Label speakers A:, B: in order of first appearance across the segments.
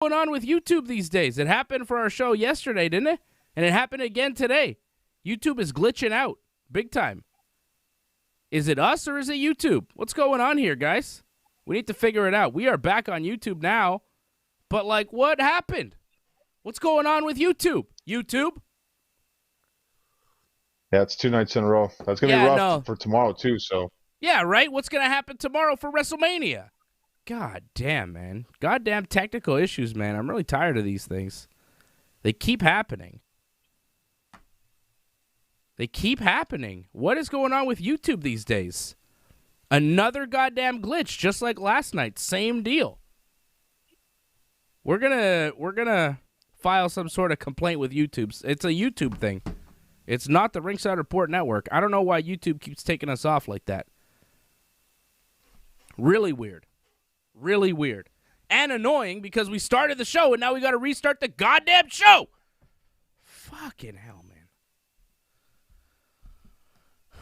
A: Going on with YouTube these days? It happened for our show yesterday, didn't it? And it happened again today. YouTube is glitching out big time. Is it us or is it YouTube? What's going on here, guys? We need to figure it out. We are back on YouTube now, but like, what happened? What's going on with YouTube? YouTube?
B: Yeah, it's 2 nights in a row. That's going to be rough for tomorrow, too. So
A: yeah, right? What's going to happen tomorrow for WrestleMania? God damn, man. Goddamn technical issues, man. I'm really tired of these things. They keep happening. They keep happening. What is going on with YouTube these days? Another goddamn glitch, just like last night. Same deal. We're gonna file some sort of complaint with YouTube. It's a YouTube thing. It's not the Ringside Report Network. I don't know why YouTube keeps taking us off like that. Really weird. Really weird. And annoying because we started the show and now we got to restart the goddamn show. Fucking hell, man.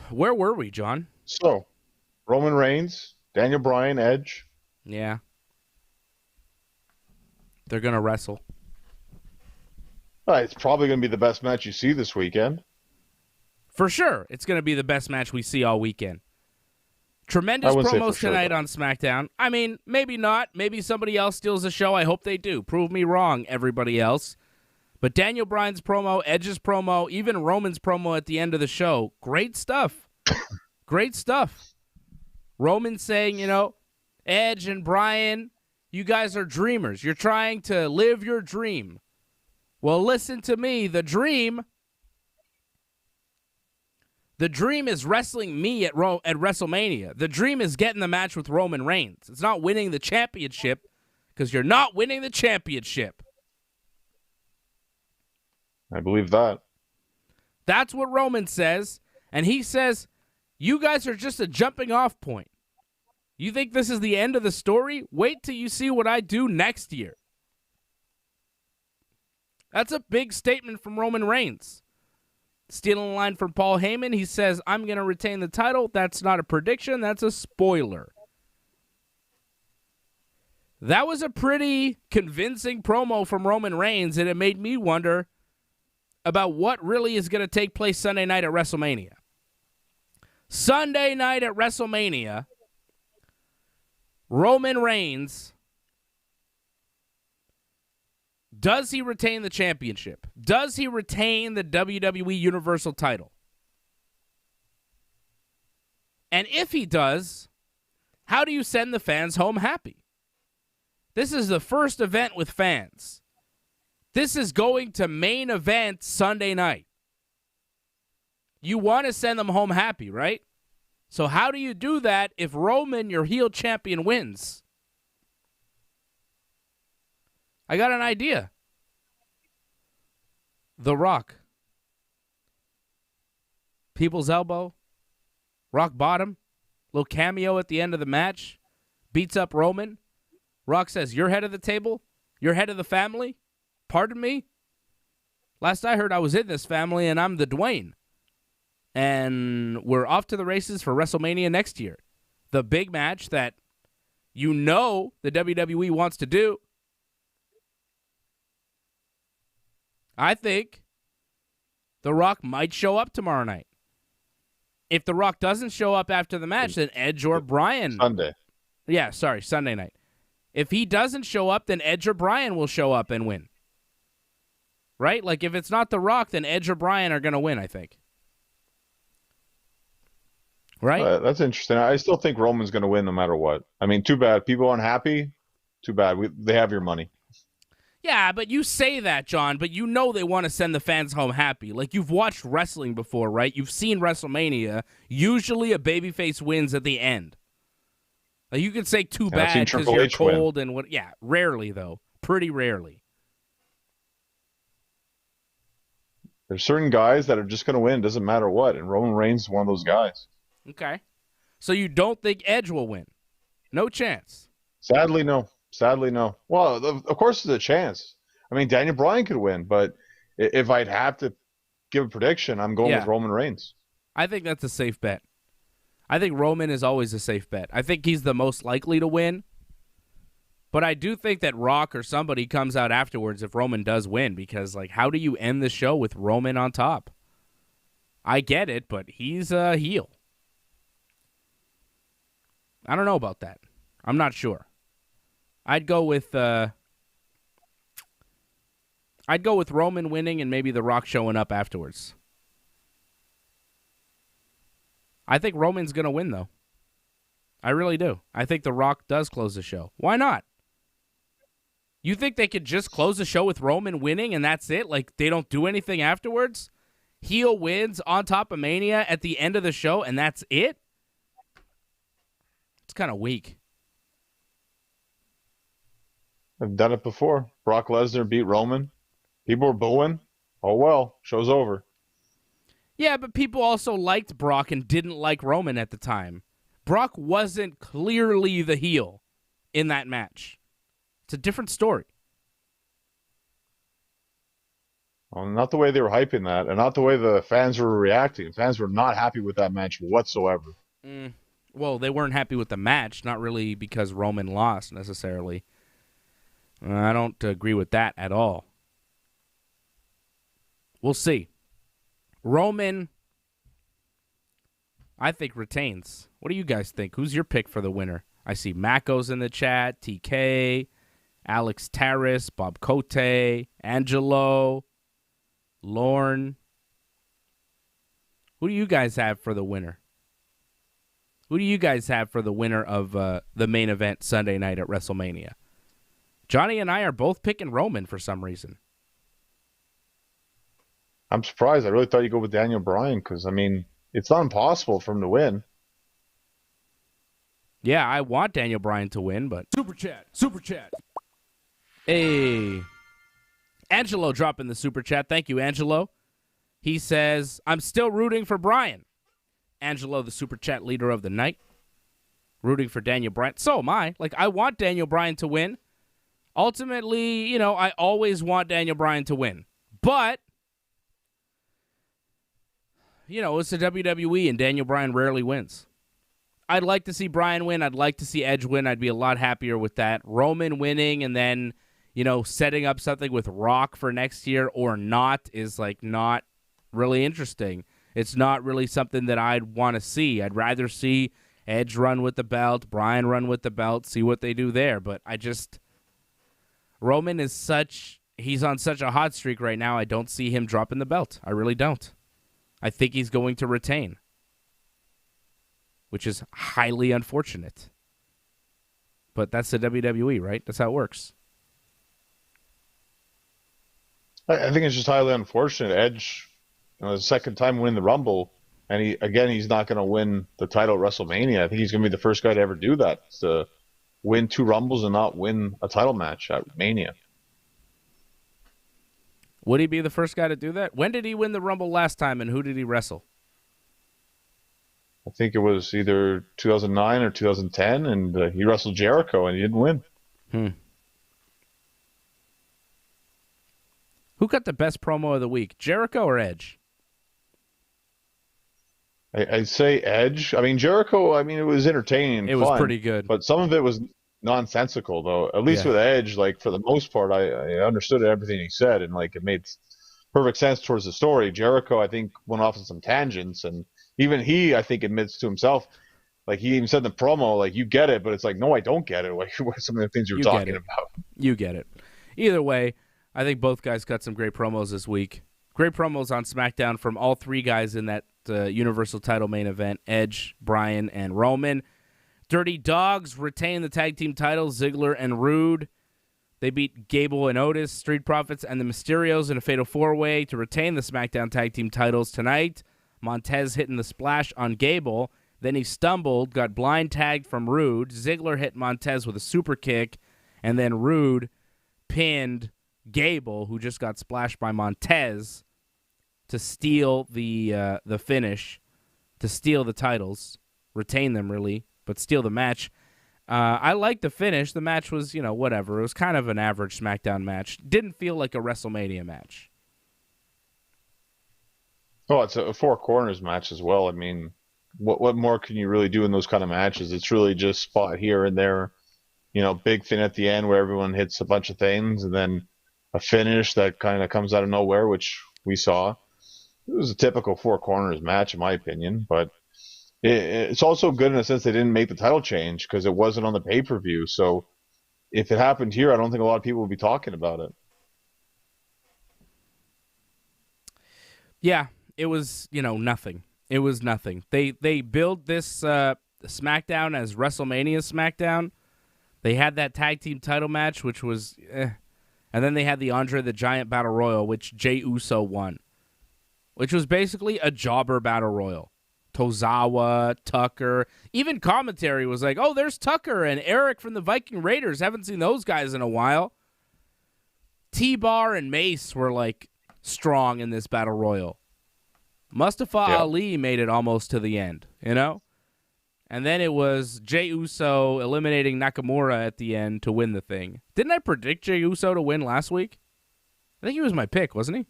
A: Where were we, John?
B: So, Roman Reigns, Daniel Bryan, Edge.
A: Yeah. They're going to wrestle.
B: It's probably going to be the best match you see this weekend.
A: For sure. It's going to be the best match we see all weekend. Tremendous promos tonight on SmackDown. I mean, maybe not. Maybe somebody else steals the show. I hope they do. Prove me wrong, everybody else. But Daniel Bryan's promo, Edge's promo, even Roman's promo at the end of the show, great stuff. Great stuff. Roman saying, Edge and Bryan, you guys are dreamers. You're trying to live your dream. Well, listen to me. The dream is wrestling me at WrestleMania. The dream is getting the match with Roman Reigns. It's not winning the championship because you're not winning the championship.
B: I believe that.
A: That's what Roman says. And he says, you guys are just a jumping off point. You think this is the end of the story? Wait till you see what I do next year. That's a big statement from Roman Reigns. Stealing a line from Paul Heyman, he says, I'm going to retain the title. That's not a prediction. That's a spoiler. That was a pretty convincing promo from Roman Reigns, and it made me wonder about what really is going to take place Sunday night at WrestleMania. Sunday night at WrestleMania, Roman Reigns, does he retain the championship? Does he retain the WWE Universal title? And if he does, how do you send the fans home happy? This is the first event with fans. This is going to main event Sunday night. You want to send them home happy, right? So how do you do that if Roman, your heel champion, wins? I got an idea. The Rock. People's elbow. Rock bottom. Little cameo at the end of the match. Beats up Roman. Rock says, you're head of the table? You're head of the family? Pardon me? Last I heard, I was in this family, and I'm the Dwayne. And we're off to the races for WrestleMania next year. The big match that the WWE wants to do. I think The Rock might show up tomorrow night. If The Rock doesn't show up after the match, then Edge or Bryan.
B: Sunday.
A: Yeah, sorry, Sunday night. If he doesn't show up, then Edge or Bryan will show up and win. Right? Like, if it's not The Rock, then Edge or Bryan are going to win, I think. Right?
B: That's interesting. I still think Roman's going to win no matter what. I mean, too bad. People unhappy? Too bad. They have your money.
A: Yeah, but you say that, John, but you know they want to send the fans home happy. Like, you've watched wrestling before, right? You've seen WrestleMania. Usually a babyface wins at the end. Like, you can say too bad because you're cold and what. Yeah, rarely, though. Pretty rarely.
B: There's certain guys that are just going to win. Doesn't matter what. And Roman Reigns is one of those guys.
A: Okay. So you don't think Edge will win? No chance.
B: Sadly, no. Sadly, no. Well, of course there's a chance. I mean, Daniel Bryan could win, but if I'd have to give a prediction, I'm going with Roman Reigns.
A: I think that's a safe bet. I think Roman is always a safe bet. I think he's the most likely to win. But I do think that Rock or somebody comes out afterwards if Roman does win, because, like, how do you end the show with Roman on top? I get it, but he's a heel. I don't know about that. I'm not sure. I'd go with Roman winning and maybe The Rock showing up afterwards. I think Roman's going to win, though. I really do. I think The Rock does close the show. Why not? You think they could just close the show with Roman winning and that's it? Like, they don't do anything afterwards? Heel wins on top of Mania at the end of the show and that's it? It's kind of weak.
B: I've done it before. Brock Lesnar beat Roman. People were booing. Oh, well, show's over.
A: Yeah, but people also liked Brock and didn't like Roman at the time. Brock wasn't clearly the heel in that match. It's a different story.
B: Well, not the way they were hyping that, and not the way the fans were reacting. Fans were not happy with that match whatsoever.
A: Well, they weren't happy with the match, not really because Roman lost necessarily. I don't agree with that at all. We'll see. Roman, I think, retains. What do you guys think? Who's your pick for the winner? I see Mako's in the chat, TK, Alex Terrace, Bob Cote, Angelo, Lorne. Who do you guys have for the winner? Who do you guys have for the winner of the main event Sunday night at WrestleMania? Johnny and I are both picking Roman for some reason.
B: I'm surprised. I really thought you'd go with Daniel Bryan because, I mean, it's not impossible for him to win.
A: Yeah, I want Daniel Bryan to win, but... Super chat. Hey. Angelo dropping the super chat. Thank you, Angelo. He says, I'm still rooting for Bryan. Angelo, the super chat leader of the night. Rooting for Daniel Bryan. So am I. Like, I want Daniel Bryan to win. Ultimately, you know, I always want Daniel Bryan to win. But... you know, it's the WWE, and Daniel Bryan rarely wins. I'd like to see Bryan win. I'd like to see Edge win. I'd be a lot happier with that. Roman winning and then, you know, setting up something with Rock for next year or not is, like, not really interesting. It's not really something that I'd want to see. I'd rather see Edge run with the belt, Bryan run with the belt, see what they do there. But I just... Roman is such... he's on such a hot streak right now, I don't see him dropping the belt. I really don't. I think he's going to retain, which is highly unfortunate. But that's the WWE, right? That's how it works.
B: I think it's just highly unfortunate. Edge, you know, the second time winning the Rumble, and he's not going to win the title at WrestleMania. I think he's going to be the first guy to ever do that, to win 2 Rumbles and not win a title match at Mania.
A: Would he be the first guy to do that? When did he win the Rumble last time, and who did he wrestle?
B: I think it was either 2009 or 2010, and he wrestled Jericho, and he didn't win.
A: Who got the best promo of the week, Jericho or Edge?
B: I'd say Edge. I mean, Jericho, I mean, it was entertaining and
A: fun. It was pretty good.
B: But some of it was nonsensical, though. At least with Edge, like, for the most part, I understood everything he said, and, like, it made perfect sense towards the story. Jericho, I think, went off on some tangents, and even he, I think, admits to himself, like, he even said in the promo, like, you get it, but it's like, no, I don't get it. Like, what are some of the things you're talking about?
A: You get it. Either way, I think both guys got some great promos this week. Great promos on SmackDown from all 3 guys in that Universal title main event, Edge, Bryan, and Roman. Dirty Dogs retain the tag team titles, Ziggler and Rude. They beat Gable and Otis, Street Profits, and the Mysterios in a fatal 4-way to retain the SmackDown tag team titles tonight. Montez hitting the splash on Gable. Then he stumbled, got blind tagged from Rude. Ziggler hit Montez with a super kick, and then Rude pinned Gable, who just got splashed by Montez, to steal the finish, to steal the titles, retain them really, but steal the match. I liked the finish. The match was, you know, whatever. It was kind of an average SmackDown match. Didn't feel like a WrestleMania match.
B: Oh, it's a 4 corners match as well. I mean, what more can you really do in those kind of matches? It's really just spot here and there, big thing at the end where everyone hits a bunch of things, and then a finish that kind of comes out of nowhere, which we saw. It was a typical Four Corners match, in my opinion, but it's also good in a sense they didn't make the title change because it wasn't on the pay-per-view. So if it happened here, I don't think a lot of people would be talking about it.
A: Yeah, it was, nothing. It was nothing. They built this SmackDown as WrestleMania SmackDown. They had that tag team title match, which was And then they had the Andre the Giant Battle Royal, which Jey Uso won, which was basically a jobber Battle Royal. Tozawa, Tucker, even commentary was like, oh, there's Tucker and Eric from the Viking Raiders. Haven't seen those guys in a while. T-Bar and Mace were like strong in this Battle Royal. Mustafa Ali made it almost to the end, And then it was Jey Uso eliminating Nakamura at the end to win the thing. Didn't I predict Jey Uso to win last week? I think he was my pick, wasn't he?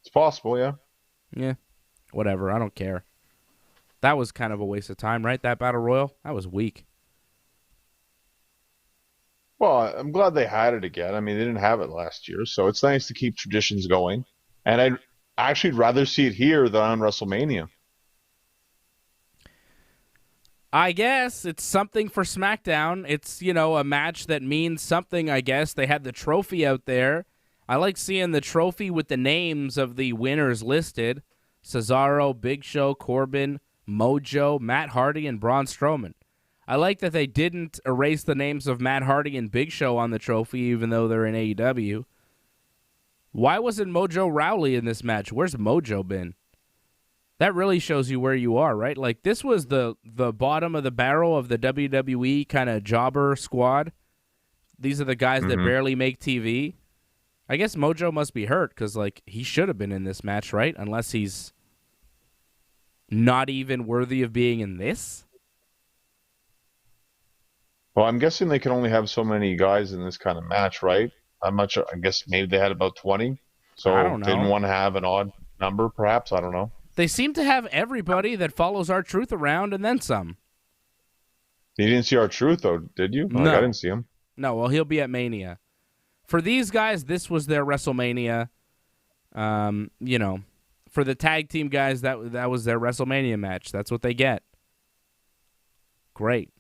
B: It's possible, yeah.
A: Yeah, whatever. I don't care. That was kind of a waste of time, right? That Battle Royal? That was weak.
B: Well, I'm glad they had it again. I mean, they didn't have it last year, so it's nice to keep traditions going. And I'd actually rather see it here than on WrestleMania.
A: I guess it's something for SmackDown. It's, a match that means something, I guess. They had the trophy out there. I like seeing the trophy with the names of the winners listed. Cesaro, Big Show, Corbin, Mojo, Matt Hardy, and Braun Strowman. I like that they didn't erase the names of Matt Hardy and Big Show on the trophy, even though they're in AEW. Why wasn't Mojo Rawley in this match? Where's Mojo been? That really shows you where you are, right? Like, this was the bottom of the barrel of the WWE kind of jobber squad. These are the guys that barely make TV. I guess Mojo must be hurt because, he should have been in this match, right? Unless he's not even worthy of being in this?
B: Well, I'm guessing they can only have so many guys in this kind of match, right? I'm not sure. I guess maybe they had about 20. So
A: I don't know.
B: Didn't want to have an odd number, perhaps. I don't know.
A: They seem to have everybody that follows R-Truth around and then some.
B: You didn't see R-Truth, though, did you?
A: No.
B: I didn't see him.
A: No, well, he'll be at Mania. For these guys, this was their WrestleMania. For the tag team guys, that was their WrestleMania match. That's what they get. Great.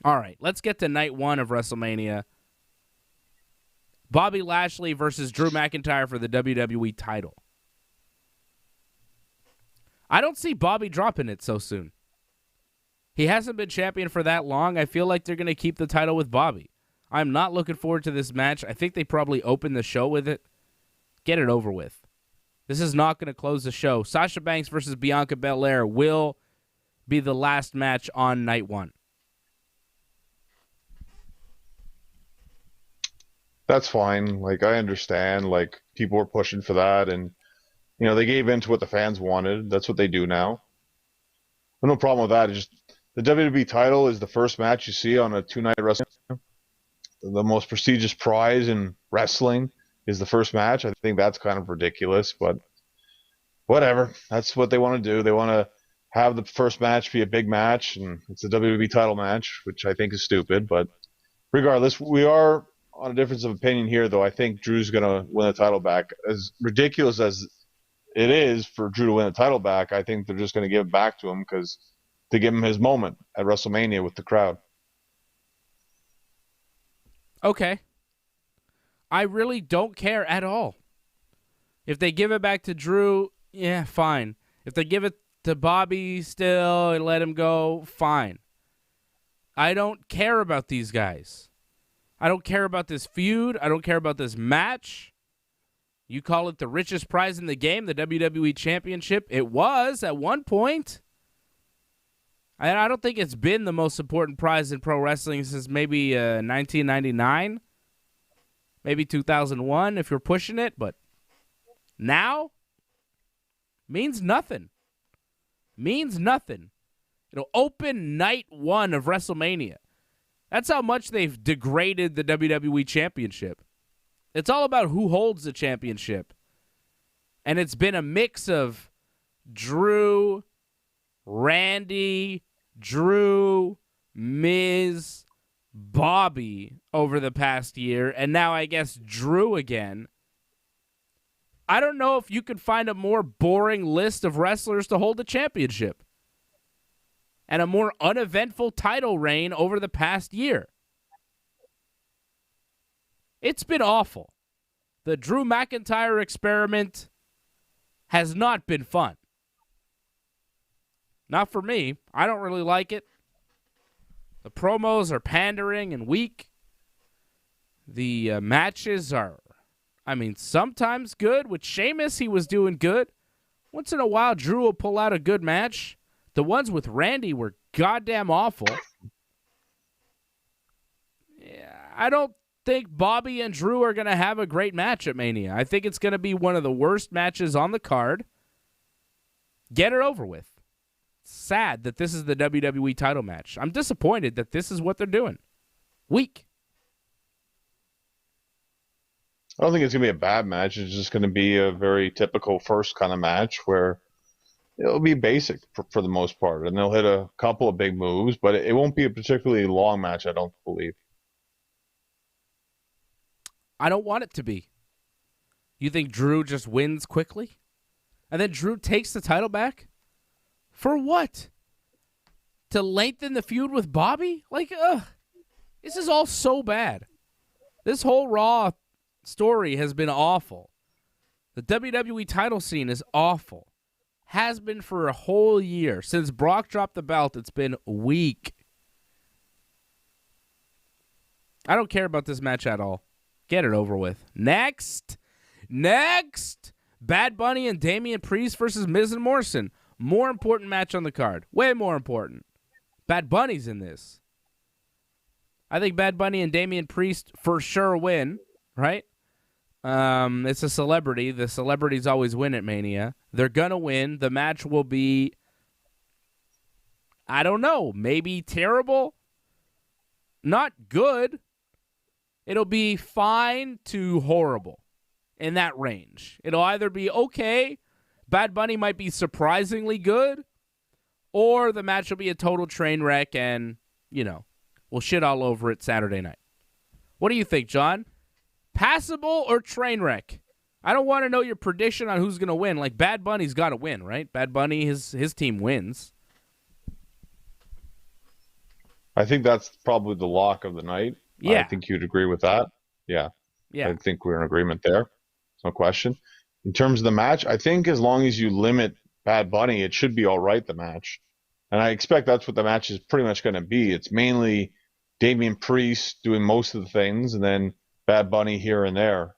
A: All right, let's get to night one of WrestleMania. Bobby Lashley versus Drew McIntyre for the WWE title. I don't see Bobby dropping it so soon. He hasn't been champion for that long. I feel like they're going to keep the title with Bobby. I'm not looking forward to this match. I think they probably open the show with it. Get it over with. This is not going to close the show. Sasha Banks versus Bianca Bel Air will be the last match on night one.
B: That's fine. I understand. People were pushing for that, and they gave in to what the fans wanted. That's what they do now. No problem with that. It's just the WWE title is the first match you see on a 2-night wrestling. The most prestigious prize in wrestling is the first match. I think that's kind of ridiculous, but whatever. That's what they want to do. They want to have the first match be a big match, and it's a WWE title match, which I think is stupid. But regardless, we are on a difference of opinion here, though. I think Drew's going to win the title back. As ridiculous as it is for Drew to win the title back, I think they're just going to give it back to him to give him his moment at WrestleMania with the crowd.
A: Okay. I really don't care at all. If they give it back to Drew, yeah, fine. If they give it to Bobby still and let him go, fine. I don't care about these guys. I don't care about this feud. I don't care about this match. You call it the richest prize in the game, the WWE Championship. It was at one point. And I don't think it's been the most important prize in pro wrestling since maybe 1999. Maybe 2001 if you're pushing it. But now means nothing. Means nothing. It'll open night one of WrestleMania. That's how much they've degraded the WWE Championship. It's all about who holds the championship. And it's been a mix of Drew, Randy, Drew, Miz, Bobby over the past year, and now I guess Drew again. I don't know if you could find a more boring list of wrestlers to hold the championship and a more uneventful title reign over the past year. It's been awful. The Drew McIntyre experiment has not been fun. Not for me. I don't really like it. The promos are pandering and weak. The matches are, sometimes good. With Sheamus, he was doing good. Once in a while, Drew will pull out a good match. The ones with Randy were goddamn awful. Yeah, I don't think Bobby and Drew are going to have a great match at Mania. I think it's going to be one of the worst matches on the card. Get it over with. Sad that this is the WWE title match. I'm disappointed that this is what they're doing. Weak.
B: I don't think it's going to be a bad match. It's just going to be a very typical first kind of match where it'll be basic for the most part. And they'll hit a couple of big moves, but it won't be a particularly long match, I don't believe.
A: I don't want it to be. You think Drew just wins quickly? And then Drew takes the title back? For what? To lengthen the feud with Bobby? This is all so bad. This whole Raw story has been awful. The WWE title scene is awful. Has been for a whole year. Since Brock dropped the belt, it's been weak. I don't care about this match at all. Get it over with. Next. Bad Bunny and Damian Priest versus Miz and Morrison. More important match on the card. Way more important. Bad Bunny's in this. I think Bad Bunny and Damian Priest for sure win, right? It's a celebrity. The celebrities always win at Mania. They're going to win. The match will be, I don't know, maybe terrible? Not good. It'll be fine to horrible in that range. It'll either be okay, Bad Bunny might be surprisingly good, or the match will be a total train wreck and, we'll shit all over it Saturday night. What do you think, John? Passable or train wreck? I don't want to know your prediction on who's going to win. Bad Bunny's got to win, right? Bad Bunny, his team wins.
B: I think that's probably the lock of the night.
A: Yeah.
B: I think you'd agree with that. Yeah. I think we're in agreement there. No question. In terms of the match, I think as long as you limit Bad Bunny, it should be all right, the match. And I expect that's what the match is pretty much going to be. It's mainly Damian Priest doing most of the things and then Bad Bunny here and there.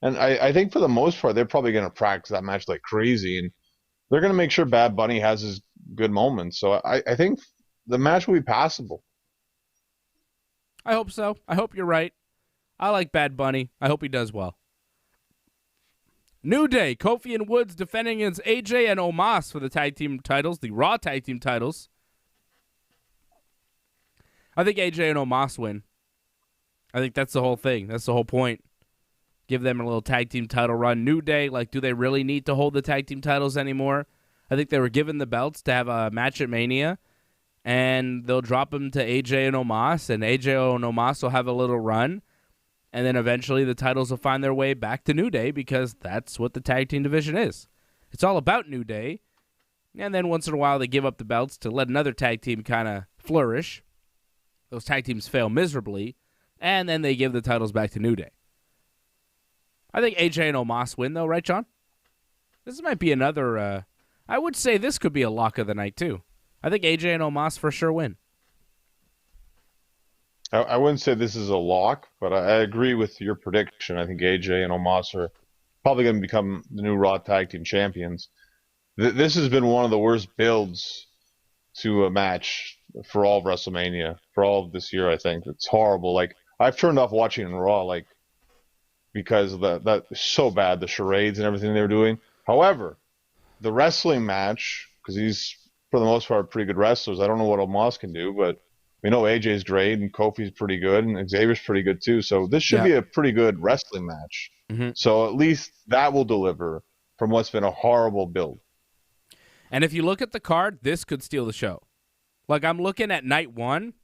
B: And I think for the most part, they're probably going to practice that match like crazy. And they're going to make sure Bad Bunny has his good moments. So I think the match will be passable.
A: I hope so. I hope you're right. I like Bad Bunny. I hope he does well. New Day, Kofi and Woods defending against AJ and Omos for the tag team titles, the Raw tag team titles. I think AJ and Omos win. I think that's the whole thing. That's the whole point. Give them a little tag team title run. New Day, do they really need to hold the tag team titles anymore? I think they were given the belts to have a match at Mania, and they'll drop them to AJ and Omos, and AJ and Omos will have a little run. And then eventually the titles will find their way back to New Day because that's what the tag team division is. It's all about New Day. And then once in a while they give up the belts to let another tag team kind of flourish. Those tag teams fail miserably. And then they give the titles back to New Day. I think AJ and Omos win though, right, John? This might be another, I would say this could be a lock of the night too. I think AJ and Omos for sure win.
B: I wouldn't say this is a lock, but I agree with your prediction. I think AJ and Omos are probably going to become the new Raw Tag Team Champions. This has been one of the worst builds to a match for all of WrestleMania, for all of this year, I think. It's horrible. I've turned off watching Raw, because that is so bad, the charades and everything they were doing. However, the wrestling match, because he's, for the most part, pretty good wrestlers. I don't know what Omos can do, but we know AJ's great and Kofi's pretty good and Xavier's pretty good too. So this should be a pretty good wrestling match. Mm-hmm. So at least that will deliver from what's been a horrible build.
A: And if you look at the card, this could steal the show. I'm looking at night one.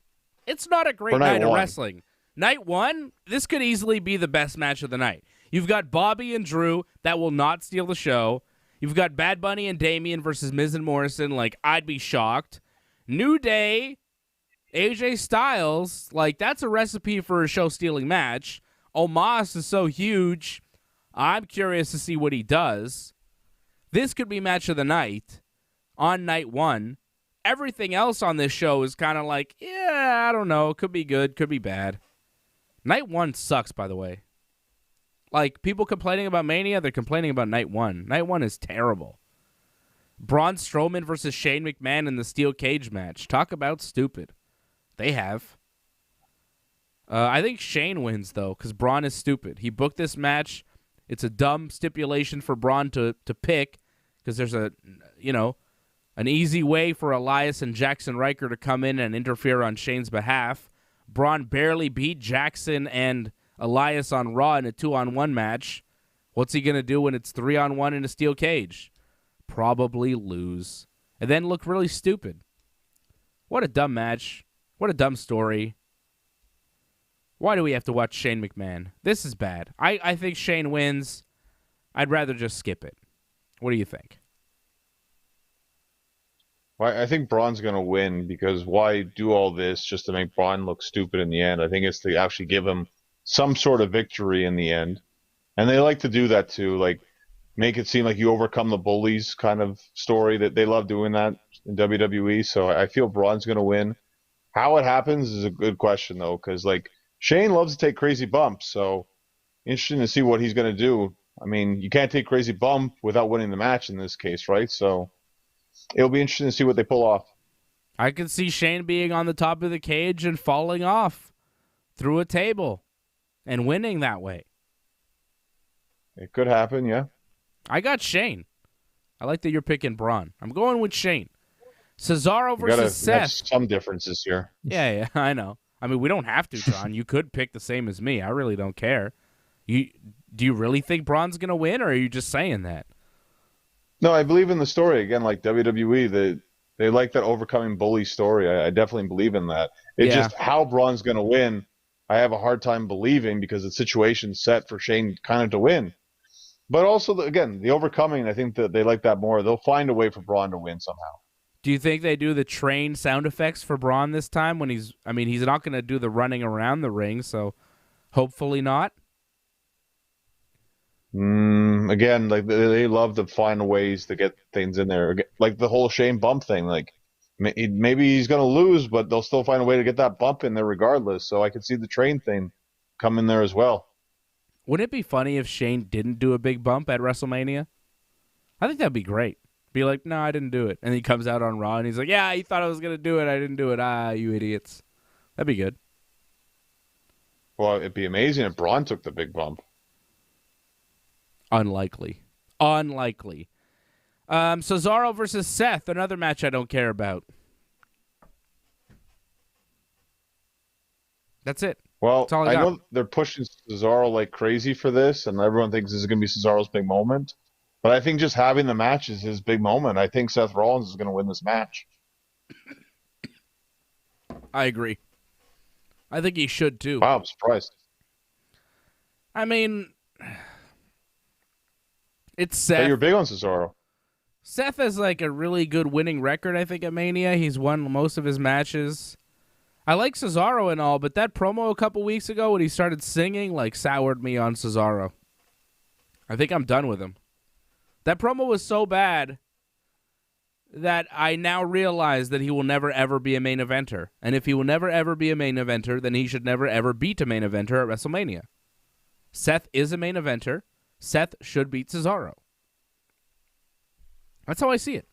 A: It's not a great night of wrestling. Night 1, this could easily be the best match of the night. You've got Bobby and Drew that will not steal the show. You've got Bad Bunny and Damian versus Miz and Morrison. Like, I'd be shocked. New Day, AJ Styles. Like, that's a recipe for a show-stealing match. Omos is so huge. I'm curious to see what he does. This could be match of the night on night 1. Everything else on this show is kind of like, yeah, I don't know. Could be good, could be bad. Night 1 sucks, by the way. Like, people complaining about Mania, they're complaining about Night 1. Night 1 is terrible. Braun Strowman versus Shane McMahon in the steel cage match. Talk about stupid. They have. I think Shane wins, though, because Braun is stupid. He booked this match. It's a dumb stipulation for Braun to pick, because there's an easy way for Elias and Jackson Riker to come in and interfere on Shane's behalf. Braun barely beat Jackson and Elias on Raw in a 2-on-1 match. What's he going to do when it's 3-on-1 in a steel cage? Probably lose. And then look really stupid. What a dumb match. What a dumb story. Why do we have to watch Shane McMahon? This is bad. I think Shane wins. I'd rather just skip it. What do you think?
B: Well, I think Braun's going to win, because why do all this just to make Braun look stupid in the end? I think it's to actually give him some sort of victory in the end. And they like to do that too, like make it seem like you overcome the bullies kind of story. That they love doing that in WWE. So I feel Braun's going to win. How it happens is a good question, though, because like Shane loves to take crazy bumps. So interesting to see what he's going to do. I mean, you can't take crazy bump without winning the match in this case, right? So it'll be interesting to see what they pull off.
A: I could see Shane being on the top of the cage and falling off through a table and winning that way.
B: It could happen, yeah.
A: I got Shane. I like that you're picking Braun. I'm going with Shane. Cesaro versus Seth.
B: Some differences here.
A: Yeah, I know. I mean, we don't have to, John. You could pick the same as me. I really don't care. Do you really think Braun's going to win, or are you just saying that?
B: No, I believe in the story. Again, like WWE, they like that overcoming bully story. I definitely believe in that. It's just how Braun's going to win, I have a hard time believing, because the situation's set for Shane kind of to win. But also, again, the overcoming, I think that they like that more. They'll find a way for Braun to win somehow.
A: Do you think they do the train sound effects for Braun this time? He's not going to do the running around the ring, so hopefully not.
B: Again, like they love to find ways to get things in there, like the whole Shane bump thing. Like maybe he's going to lose, but they'll still find a way to get that bump in there regardless. So I could see the train thing come in there as well.
A: Wouldn't it be funny if Shane didn't do a big bump at WrestleMania? I think that'd be great. Be like, no, I didn't do it. And he comes out on Raw and he's like, yeah, you thought I was going to do it. I didn't do it. Ah, you idiots. That'd be good.
B: Well, it'd be amazing if Braun took the big bump.
A: Unlikely. Cesaro versus Seth, another match I don't care about. That's it.
B: Well,
A: That's all
B: I know they're pushing Cesaro like crazy for this, and everyone thinks this is going to be Cesaro's big moment. But I think just having the match is his big moment. I think Seth Rollins is going to win this match.
A: I agree. I think he should, too.
B: Wow, I'm surprised.
A: I mean, it's Seth.
B: But you're big on Cesaro.
A: Seth has like a really good winning record, I think, at Mania. He's won most of his matches. I like Cesaro and all, but that promo a couple weeks ago when he started singing like soured me on Cesaro. I think I'm done with him. That promo was so bad that I now realize that he will never, ever be a main eventer. And if he will never, ever be a main eventer, then he should never, ever beat a main eventer at WrestleMania. Seth is a main eventer. Seth should beat Cesaro. That's how I see it.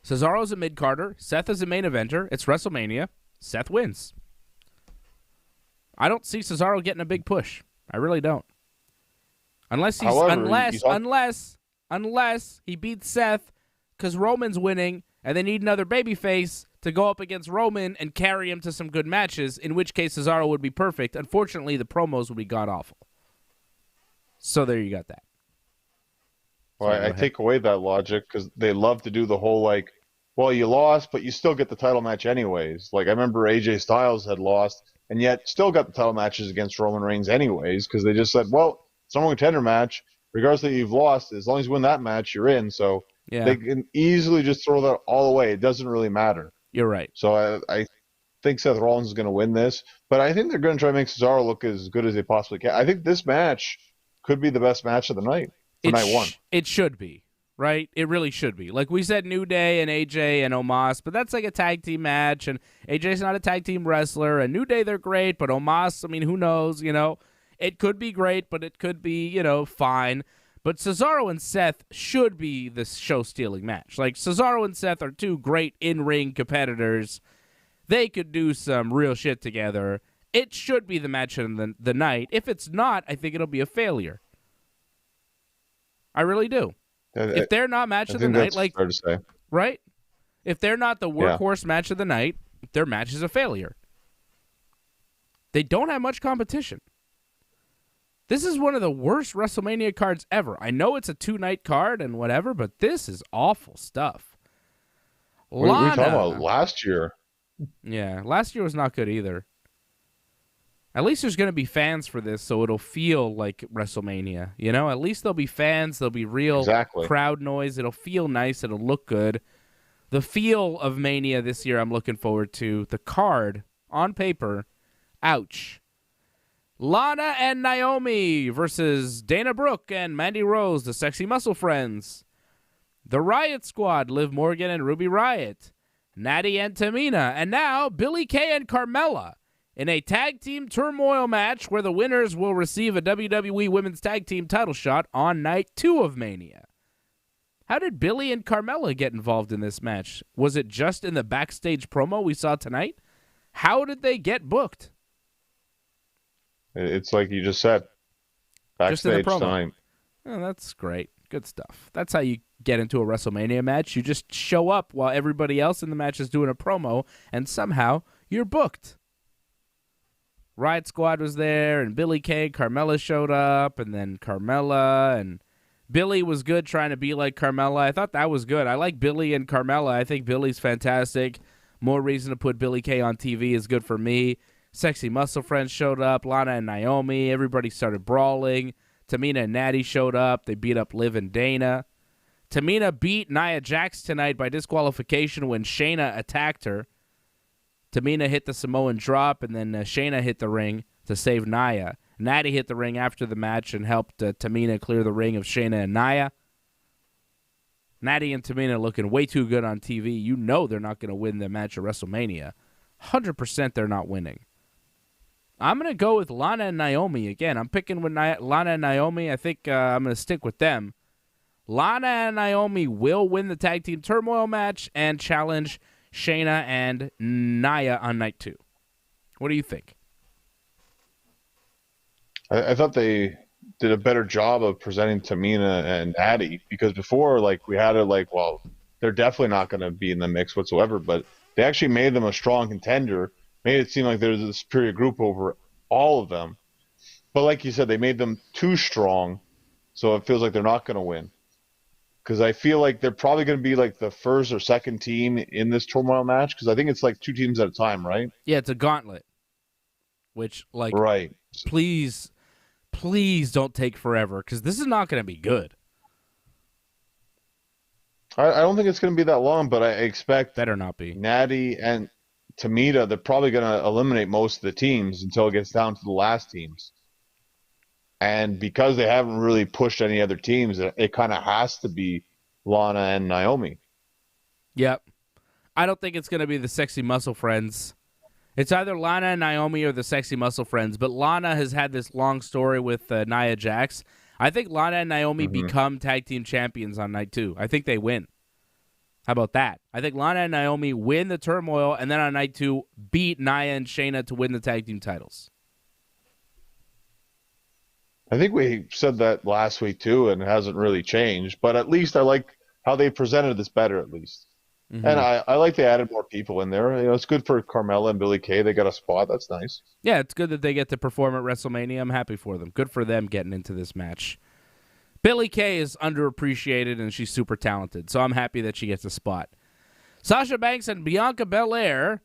A: Cesaro's a mid-carder. Seth is a main eventer. It's WrestleMania. Seth wins. I don't see Cesaro getting a big push. I really don't. Unless he beats Seth because Roman's winning and they need another babyface to go up against Roman and carry him to some good matches, in which case Cesaro would be perfect. Unfortunately, the promos would be god-awful. So there you got that.
B: Well, I take away that logic because they love to do the whole, like, well, you lost, but you still get the title match anyways. Like, I remember AJ Styles had lost and yet still got the title matches against Roman Reigns anyways, because they just said, well, it's a contender match. Regardless that you've lost, as long as you win that match, you're in. So they can easily just throw that all away. It doesn't really matter.
A: You're right.
B: So I think Seth Rollins is going to win this, but I think they're going to try to make Cesaro look as good as they possibly can. I think this match could be the best match of the night for night one.
A: It should be, right? It really should be. Like we said, New Day and AJ and Omos, but that's like a tag team match, and AJ's not a tag team wrestler, and New Day, they're great, but Omos, I mean, who knows, It could be great, but it could be, fine. But Cesaro and Seth should be the show-stealing match. Like, Cesaro and Seth are two great in-ring competitors. They could do some real shit together. It should be the match of the night. If it's not, I think it'll be a failure. I really do. If they're not match of the night, like,
B: fair to say.
A: Right? If they're not the workhorse match of the night, their match is a failure. They don't have much competition. This is one of the worst WrestleMania cards ever. I know it's a 2-night card and whatever, but this is awful stuff.
B: What are we talking about? Last year?
A: Yeah, last year was not good either. At least there's going to be fans for this, so it'll feel like WrestleMania. At least there'll be fans. There'll be real crowd noise. It'll feel nice. It'll look good. The feel of Mania this year I'm looking forward to. The card, on paper, ouch. Lana and Naomi versus Dana Brooke and Mandy Rose, the Sexy Muscle Friends. The Riot Squad, Liv Morgan and Ruby Riott. Natty and Tamina. And now, Billie Kay and Carmella in a tag team turmoil match where the winners will receive a WWE Women's Tag Team title shot on night 2 of Mania. How did Billie and Carmella get involved in this match? Was it just in the backstage promo we saw tonight? How did they get booked?
B: It's like you just said. Backstage time.
A: Oh, that's great. Good stuff. That's how you get into a WrestleMania match. You just show up while everybody else in the match is doing a promo, and somehow you're booked. Riot Squad was there, and Billie Kay, Carmella showed up, and then Carmella, and Billie was good trying to be like Carmella. I thought that was good. I like Billie and Carmella. I think Billie's fantastic. More reason to put Billie Kay on TV is good for me. Sexy Muscle Friends showed up, Lana and Naomi. Everybody started brawling. Tamina and Natty showed up. They beat up Liv and Dana. Tamina beat Nia Jax tonight by disqualification when Shayna attacked her. Tamina hit the Samoan drop, and then Shayna hit the ring to save Nia. Natty hit the ring after the match and helped Tamina clear the ring of Shayna and Nia. Natty and Tamina looking way too good on TV. You know they're not going to win the match at WrestleMania. 100% they're not winning. I'm going to go with Lana and Naomi again. I'm picking with Lana and Naomi. I think I'm going to stick with them. Lana and Naomi will win the tag team turmoil match and challenge Shayna and Nia on night 2. What do you think?
B: I thought they did a better job of presenting Tamina and Natty, because before, we had it well, they're definitely not going to be in the mix whatsoever, but they actually made them a strong contender, made it seem like there's a superior group over all of them. But like you said, they made them too strong, so it feels like they're not going to win. Because I feel like they're probably going to be the first or second team in this turmoil match, because I think it's 2 teams at a time, right?
A: Yeah, it's a gauntlet. Which,
B: right.
A: Please don't take forever, because this is not going to be good.
B: I don't think it's going to be that long, but I expect
A: better not be.
B: Natty and Tamina, they're probably going to eliminate most of the teams until it gets down to the last teams. And because they haven't really pushed any other teams, it kind of has to be Lana and Naomi.
A: Yep. I don't think it's going to be the Sexy Muscle Friends. It's either Lana and Naomi or the Sexy Muscle Friends, but Lana has had this long story with Nia Jax. I think Lana and Naomi become tag team champions on night 2. I think they win. How about that? I think Lana and Naomi win the turmoil, and then on night 2, beat Nia and Shayna to win the tag team titles.
B: I think we said that last week too, and it hasn't really changed. But at least I like how they presented this better, at least. Mm-hmm. And I like they added more people in there. It's good for Carmella and Billie Kay. They got a spot. That's nice.
A: Yeah, it's good that they get to perform at WrestleMania. I'm happy for them. Good for them getting into this match. Billie Kay is underappreciated, and she's super talented, so I'm happy that she gets a spot. Sasha Banks and Bianca Bel Air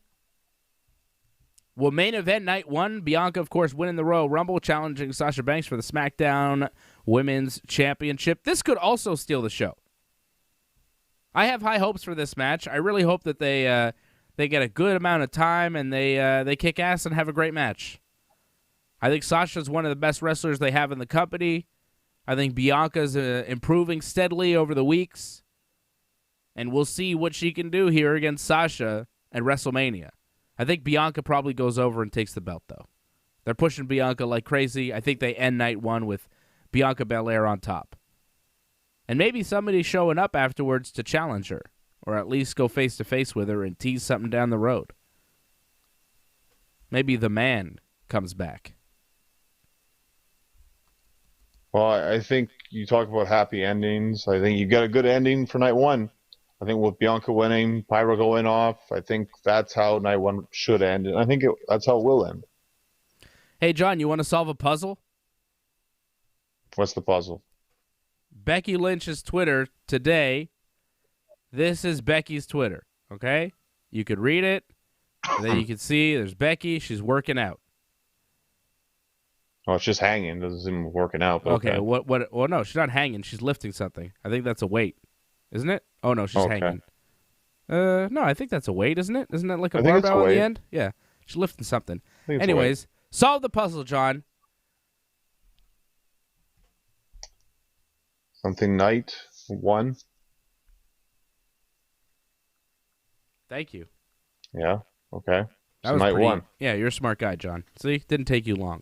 A: will main event night 1. Bianca, of course, winning the Royal Rumble, challenging Sasha Banks for the SmackDown Women's Championship. This could also steal the show. I have high hopes for this match. I really hope that they get a good amount of time and they kick ass and have a great match. I think Sasha's one of the best wrestlers they have in the company. I think Bianca's improving steadily over the weeks. And we'll see what she can do here against Sasha at WrestleMania. I think Bianca probably goes over and takes the belt, though. They're pushing Bianca like crazy. I think they end night 1 with Bianca Bel Air on top. And maybe somebody showing up afterwards to challenge her, or at least go face-to-face with her and tease something down the road. Maybe the man comes back.
B: Well, I think you talk about happy endings. I think you got a good ending for night 1. I think with Bianca winning, Pyro going off, I think that's how night 1 should end. And I think that's how it will end.
A: Hey, John, you want to solve a puzzle?
B: What's the puzzle?
A: Becky Lynch's Twitter today. This is Becky's Twitter, okay? You could read it. And then you can see there's Becky. She's working out.
B: Oh, it's just hanging. It doesn't seem working out.
A: Okay, what? Well, no, she's not hanging. She's lifting something. I think that's a weight. Isn't it? Oh, no, she's hanging. No, I think that's a weight, isn't it? Isn't that like a barbell at the end? Yeah, she's lifting something. Anyways, solve the puzzle, John.
B: Something night 1.
A: Thank you.
B: Yeah, okay.
A: That
B: so
A: was
B: night 1.
A: Yeah, you're a smart guy, John. See? Didn't take you long.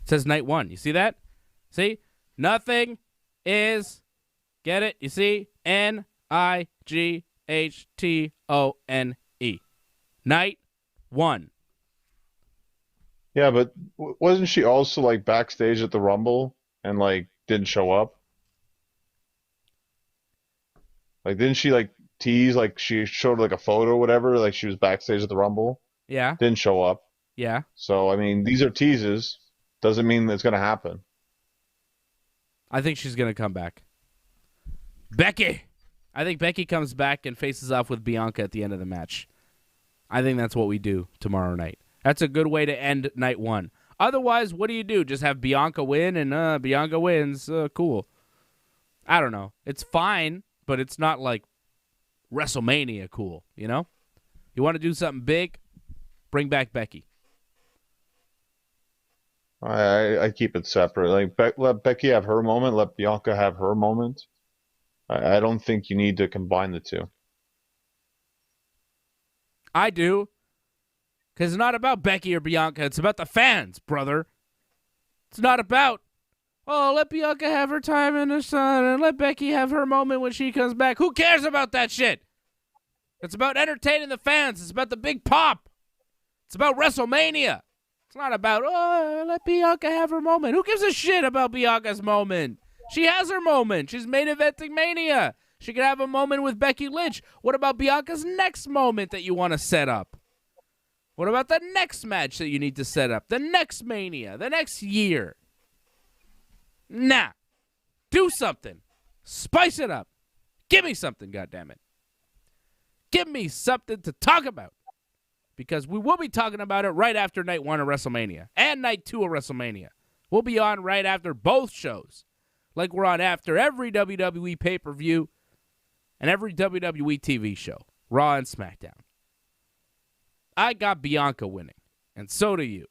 A: It says night 1. You see that? See? Nothing is... Get it? You see? Nighthone. Night 1.
B: Yeah, but wasn't she also like backstage at the Rumble and like didn't show up? Like didn't she like tease like she showed like a photo or whatever like she was backstage at the Rumble?
A: Yeah.
B: Didn't show up.
A: Yeah.
B: So I mean these are teases. Doesn't mean it's gonna happen.
A: I think she's gonna come back. Becky! I think Becky comes back and faces off with Bianca at the end of the match. I think that's what we do tomorrow night. That's a good way to end night 1. Otherwise, what do? Just have Bianca win and Bianca wins. Cool. I don't know. It's fine, but it's not like WrestleMania cool, you know? You want to do something big? Bring back Becky.
B: I keep it separate. Like let Becky have her moment. Let Bianca have her moment. I don't think you need to combine the two.
A: I do. Because it's not about Becky or Bianca. It's about the fans, brother. It's not about, let Bianca have her time in the sun and let Becky have her moment when she comes back. Who cares about that shit? It's about entertaining the fans. It's about the big pop. It's about WrestleMania. It's not about, let Bianca have her moment. Who gives a shit about Bianca's moment? She has her moment. She's main eventing Mania. She could have a moment with Becky Lynch. What about Bianca's next moment that you want to set up? What about the next match that you need to set up? The next Mania. The next year. Nah. Do something. Spice it up. Give me something, goddammit. Give me something to talk about. Because we will be talking about it right after night 1 of WrestleMania. And night 2 of WrestleMania. We'll be on right after both shows. Like we're on after every WWE pay-per-view and every WWE TV show, Raw and SmackDown. I got Bianca winning, and so do you.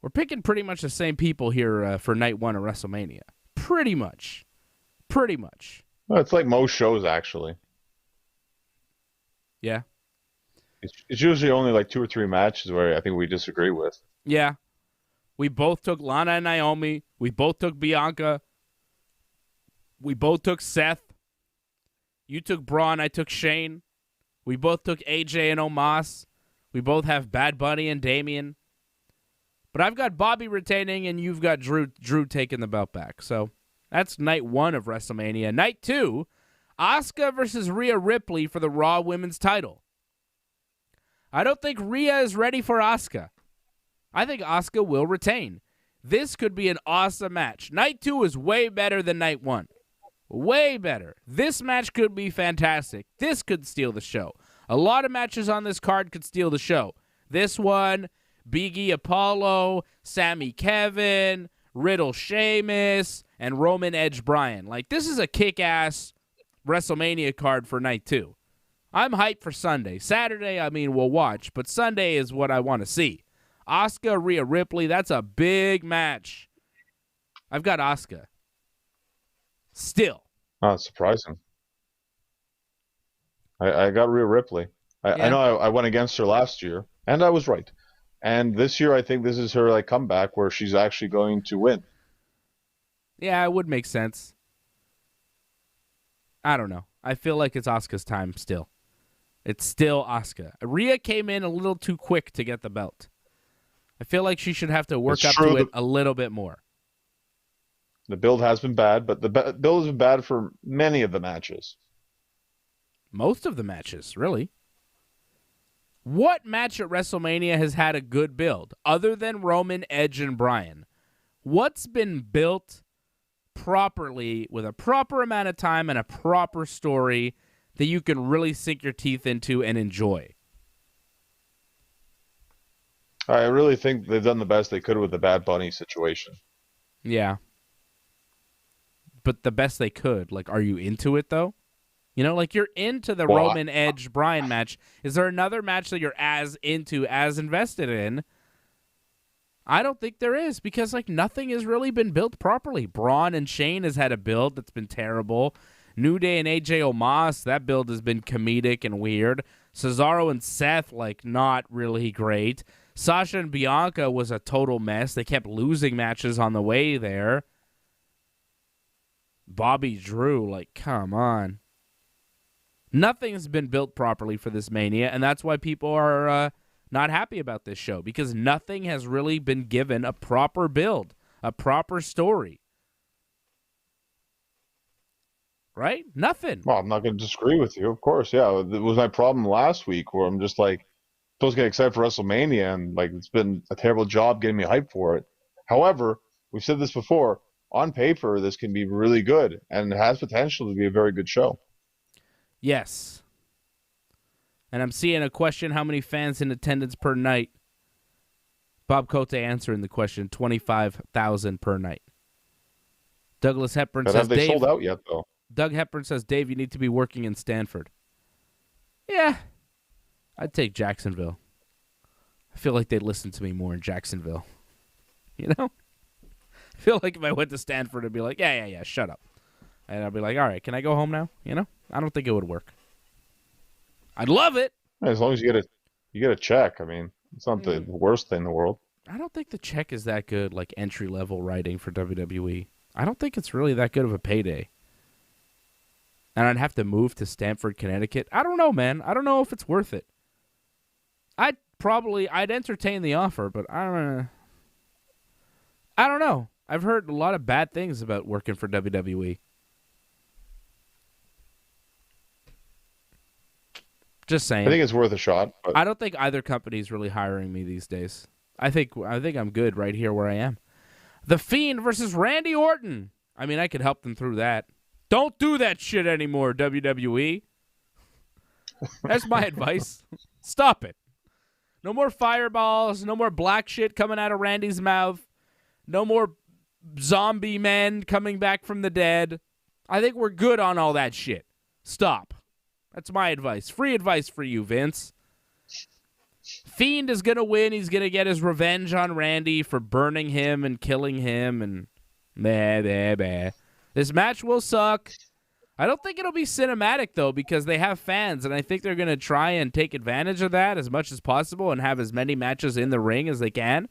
A: We're picking pretty much the same people here for night 1 of WrestleMania. Pretty much. Pretty much.
B: Well, it's like most shows, actually.
A: Yeah.
B: It's usually only like 2 or 3 matches where I think we disagree with.
A: Yeah. We both took Lana and Naomi. We both took Bianca. We both took Seth. You took Braun. I took Shane. We both took AJ and Omos. We both have Bad Bunny and Damian. But I've got Bobby retaining, and you've got Drew taking the belt back. So that's night 1 of WrestleMania. Night 2, Asuka versus Rhea Ripley for the Raw Women's title. I don't think Rhea is ready for Asuka. I think Asuka will retain. This could be an awesome match. Night 2 is way better than night 1. Way better. This match could be fantastic. This could steal the show. A lot of matches on this card could steal the show. This one, Big E Apollo, Sammy Kevin, Riddle Sheamus, and Roman Edge Bryan. Like, this is a kick-ass WrestleMania card for night 2. I'm hyped for Sunday. Saturday, I mean, we'll watch, but Sunday is what I want to see. Asuka, Rhea Ripley, that's a big match. I've got Asuka. Still.
B: Not surprising. I got Rhea Ripley. I know I went against her last year, and I was right. And this year, I think this is her comeback where she's actually going to win.
A: Yeah, it would make sense. I don't know. I feel like it's Asuka's time still. It's still Asuka. Rhea came in a little too quick to get the belt. I feel like she should have to work up to it a little bit more.
B: The build has been bad, but the build has been bad for many of the matches.
A: Most of the matches, really. What match at WrestleMania has had a good build, other than Roman, Edge, and Bryan? What's been built properly with a proper amount of time and a proper story that you can really sink your teeth into and enjoy?
B: I really think they've done the best they could with the Bad Bunny situation.
A: Yeah. But the best they could. Like, are you into it, though? You know, like, you're into the Roman Edge Bryan match. Is there another match that you're as into, as invested in? I don't think there is, because, like, nothing has really been built properly. Braun and Shane has had a build that's been terrible. New Day and AJ Omos, that build has been comedic and weird. Cesaro and Seth, like, not really great. Sasha and Bianca was a total mess. They kept losing matches on the way there. Bobby Drew, like, come on. Nothing's been built properly for this Mania, and that's why people are not happy about this show, because nothing has really been given a proper build, a proper story. Right? Nothing.
B: Well, I'm not going to disagree with you, of course. Yeah, it was my problem last week where I'm just like, supposed to get excited for WrestleMania, and like it's been a terrible job getting me hyped for it. However, we've said this before, on paper, this can be really good, and it has potential to be a very good show.
A: Yes. And I'm seeing a question, how many fans in attendance per night? Bob Cote answering the question, 25,000 per night. Douglas Hepburn says,
B: have they sold out yet, though?
A: Doug Hepburn says, Dave, you need to be working in Stanford. Yeah. I'd take Jacksonville. I feel like they'd listen to me more in Jacksonville. You know? I feel like if I went to Stanford, I'd be like, yeah, shut up. And I'd be like, all right, can I go home now? You know? I don't think it would work. I'd love it.
B: As long as you get a check. I mean, it's not the worst thing in the world.
A: I don't think the check is that good, like entry-level writing for WWE. I don't think it's really that good of a payday. And I'd have to move to Stamford, Connecticut. I don't know, man. I don't know if it's worth it. I'd entertain the offer, but I don't know. I've heard a lot of bad things about working for WWE. Just saying.
B: I think it's worth a shot. But
A: I don't think either company's really hiring me these days. I think I'm good right here where I am. The Fiend versus Randy Orton. I mean, I could help them through that. Don't do that shit anymore, WWE. That's my advice. Stop it. No more fireballs. No more black shit coming out of Randy's mouth. No more zombie men coming back from the dead. I think we're good on all that shit. Stop. That's my advice. Free advice for you, Vince. Fiend is going to win. He's going to get his revenge on Randy for burning him and killing him. And This match will suck. I don't think it'll be cinematic, though, because they have fans, and I think they're going to try and take advantage of that as much as possible and have as many matches in the ring as they can.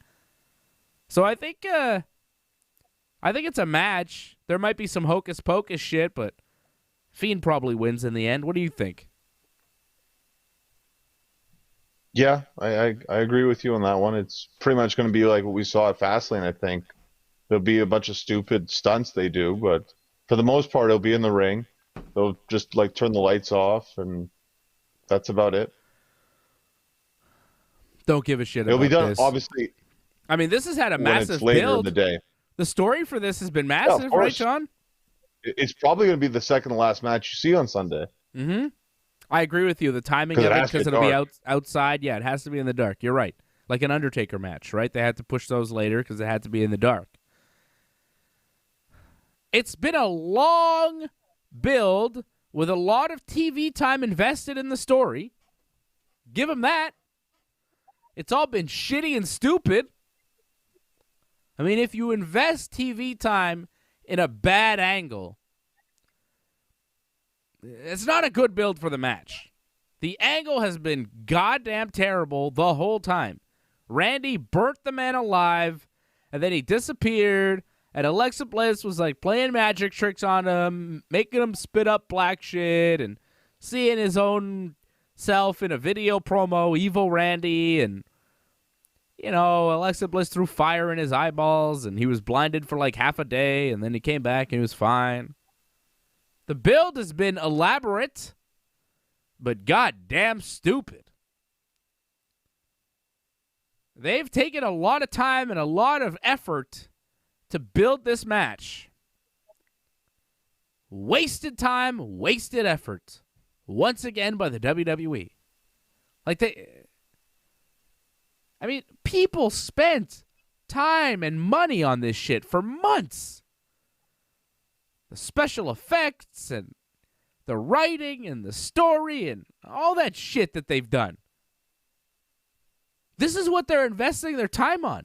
A: So I think it's a match. There might be some hocus-pocus shit, but Fiend probably wins in the end. What do you think?
B: Yeah, I agree with you on that one. It's pretty much going to be like what we saw at Fastlane, I think. There'll be a bunch of stupid stunts they do, but for the most part, it'll be in the ring. They'll just like turn the lights off, and that's about it.
A: Don't give a shit
B: it'll
A: about
B: be done,
A: this.
B: Obviously.
A: I mean, this has had a
B: when
A: massive
B: it's later
A: build.
B: in the day.
A: The story for this has been massive, right, John?
B: it's probably going to be the second to last match you see on Sunday.
A: Mm-hmm. I agree with you. The timing of it, because it'll be outside. Yeah, it has to be in the dark. You're right. Like an Undertaker match, right? They had to push those later because it had to be in the dark. It's been a long build with a lot of TV time invested in the story. Give them that. It's all been shitty and stupid. I mean, if you invest TV time in a bad angle, it's not a good build for the match. The angle has been goddamn terrible the whole time. Randy burnt the man alive, and then he disappeared, and Alexa Bliss was like playing magic tricks on him, making him spit up black shit, and seeing his own self in a video promo, evil Randy, and, you know, Alexa Bliss threw fire in his eyeballs, and he was blinded for like half a day, and then he came back and he was fine. The build has been elaborate, but goddamn stupid. They've taken a lot of time and a lot of effort to build this match. Wasted time, wasted effort. Once again by the WWE. People spent time and money on this shit for months. The special effects and the writing and the story and all that shit that they've done. This is what they're investing their time on.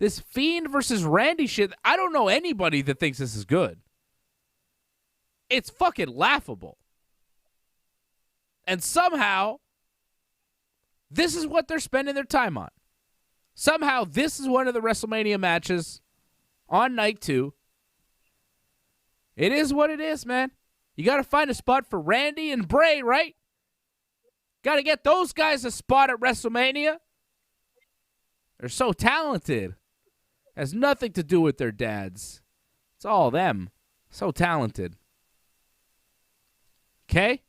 A: This Fiend versus Randy shit. I don't know anybody that thinks this is good. It's fucking laughable. And somehow, this is what they're spending their time on. Somehow, this is one of the WrestleMania matches on night 2. It is what it is, man. You got to find a spot for Randy and Bray, right? Got to get those guys a spot at WrestleMania. They're so talented. Has nothing to do with their dads. It's all them. So talented. Okay?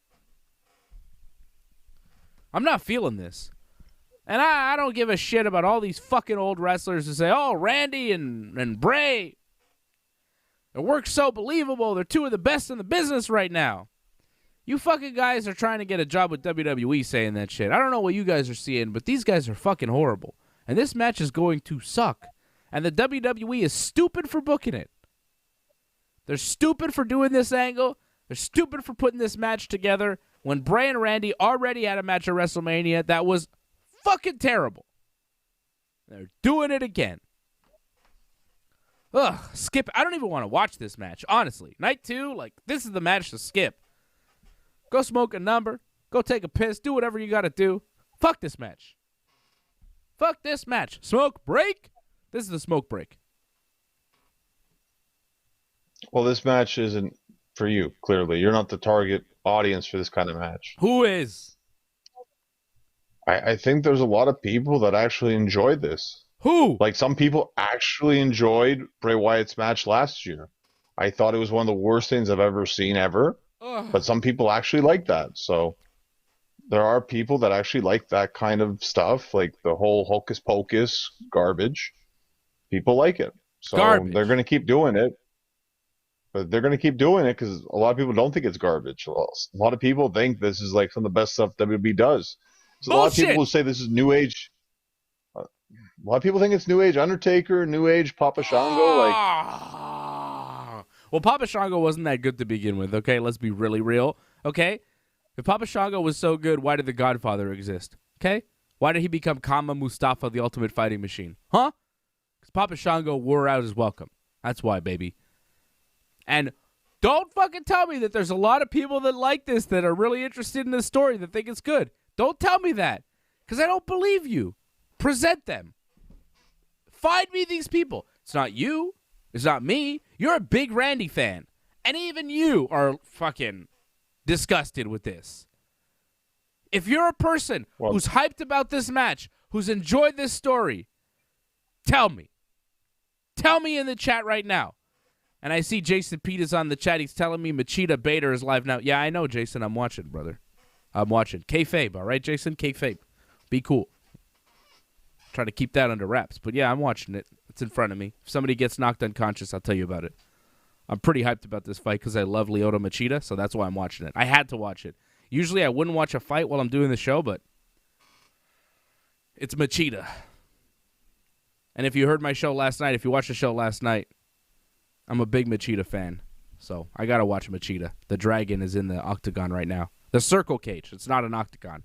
A: I'm not feeling this. And I don't give a shit about all these fucking old wrestlers who say, oh, Randy and Bray. Their work's so believable. They're two of the best in the business right now. You fucking guys are trying to get a job with WWE saying that shit. I don't know what you guys are seeing, but these guys are fucking horrible. And this match is going to suck. And the WWE is stupid for booking it. They're stupid for doing this angle. They're stupid for putting this match together when Bray and Randy already had a match at WrestleMania that was fucking terrible. They're doing it again. Ugh, skip. I don't even want to watch this match, honestly. Night 2, this is the match to skip. Go smoke a number. Go take a piss. Do whatever you got to do. Fuck this match. Fuck this match. Smoke break? This is the smoke break.
B: Well, this match isn't for you, clearly. You're not the target audience for this kind of match.
A: Who is?
B: I think there's a lot of people that actually enjoyed this.
A: Who?
B: Some people actually enjoyed Bray Wyatt's match last year. I thought it was one of the worst things I've ever seen ever. Ugh. But some people actually like that. So there are people that actually like that kind of stuff, like the whole hocus pocus garbage. People like it. So They're going to keep doing it. But they're going to keep doing it because a lot of people don't think it's garbage. A lot of people think this is some of the best stuff WWE does. So a lot of people will say this is New Age. A lot of people think it's New Age Undertaker, New Age Papa Shango.
A: Well, Papa Shango wasn't that good to begin with, okay? Let's be really real, okay? If Papa Shango was so good, why did the Godfather exist, okay? Why did he become Kama Mustafa, the Ultimate Fighting Machine? Huh? Because Papa Shango wore out his welcome. That's why, baby. And don't fucking tell me that there's a lot of people that like this, that are really interested in this story, that think it's good. Don't tell me that, because I don't believe you. Present them. Find me these people. It's not you. It's not me. You're a big Randy fan. And even you are fucking disgusted with this. If you're a person who's hyped about this match, who's enjoyed this story, tell me. Tell me in the chat right now. And I see Jason Peters on the chat. He's telling me Machida Bader is live now. Yeah, I know, Jason. I'm watching, brother. I'm watching. Kayfabe, all right, Jason? Kayfabe. Be cool. Try to keep that under wraps. But, yeah, I'm watching it. It's in front of me. If somebody gets knocked unconscious, I'll tell you about it. I'm pretty hyped about this fight because I love Lyoto Machida, so that's why I'm watching it. I had to watch it. Usually I wouldn't watch a fight while I'm doing the show, but it's Machida. And if you heard my show last night, if you watched the show last night, I'm a big Machida fan. So I got to watch Machida. The dragon is in the octagon right now. The circle cage. It's not an octagon.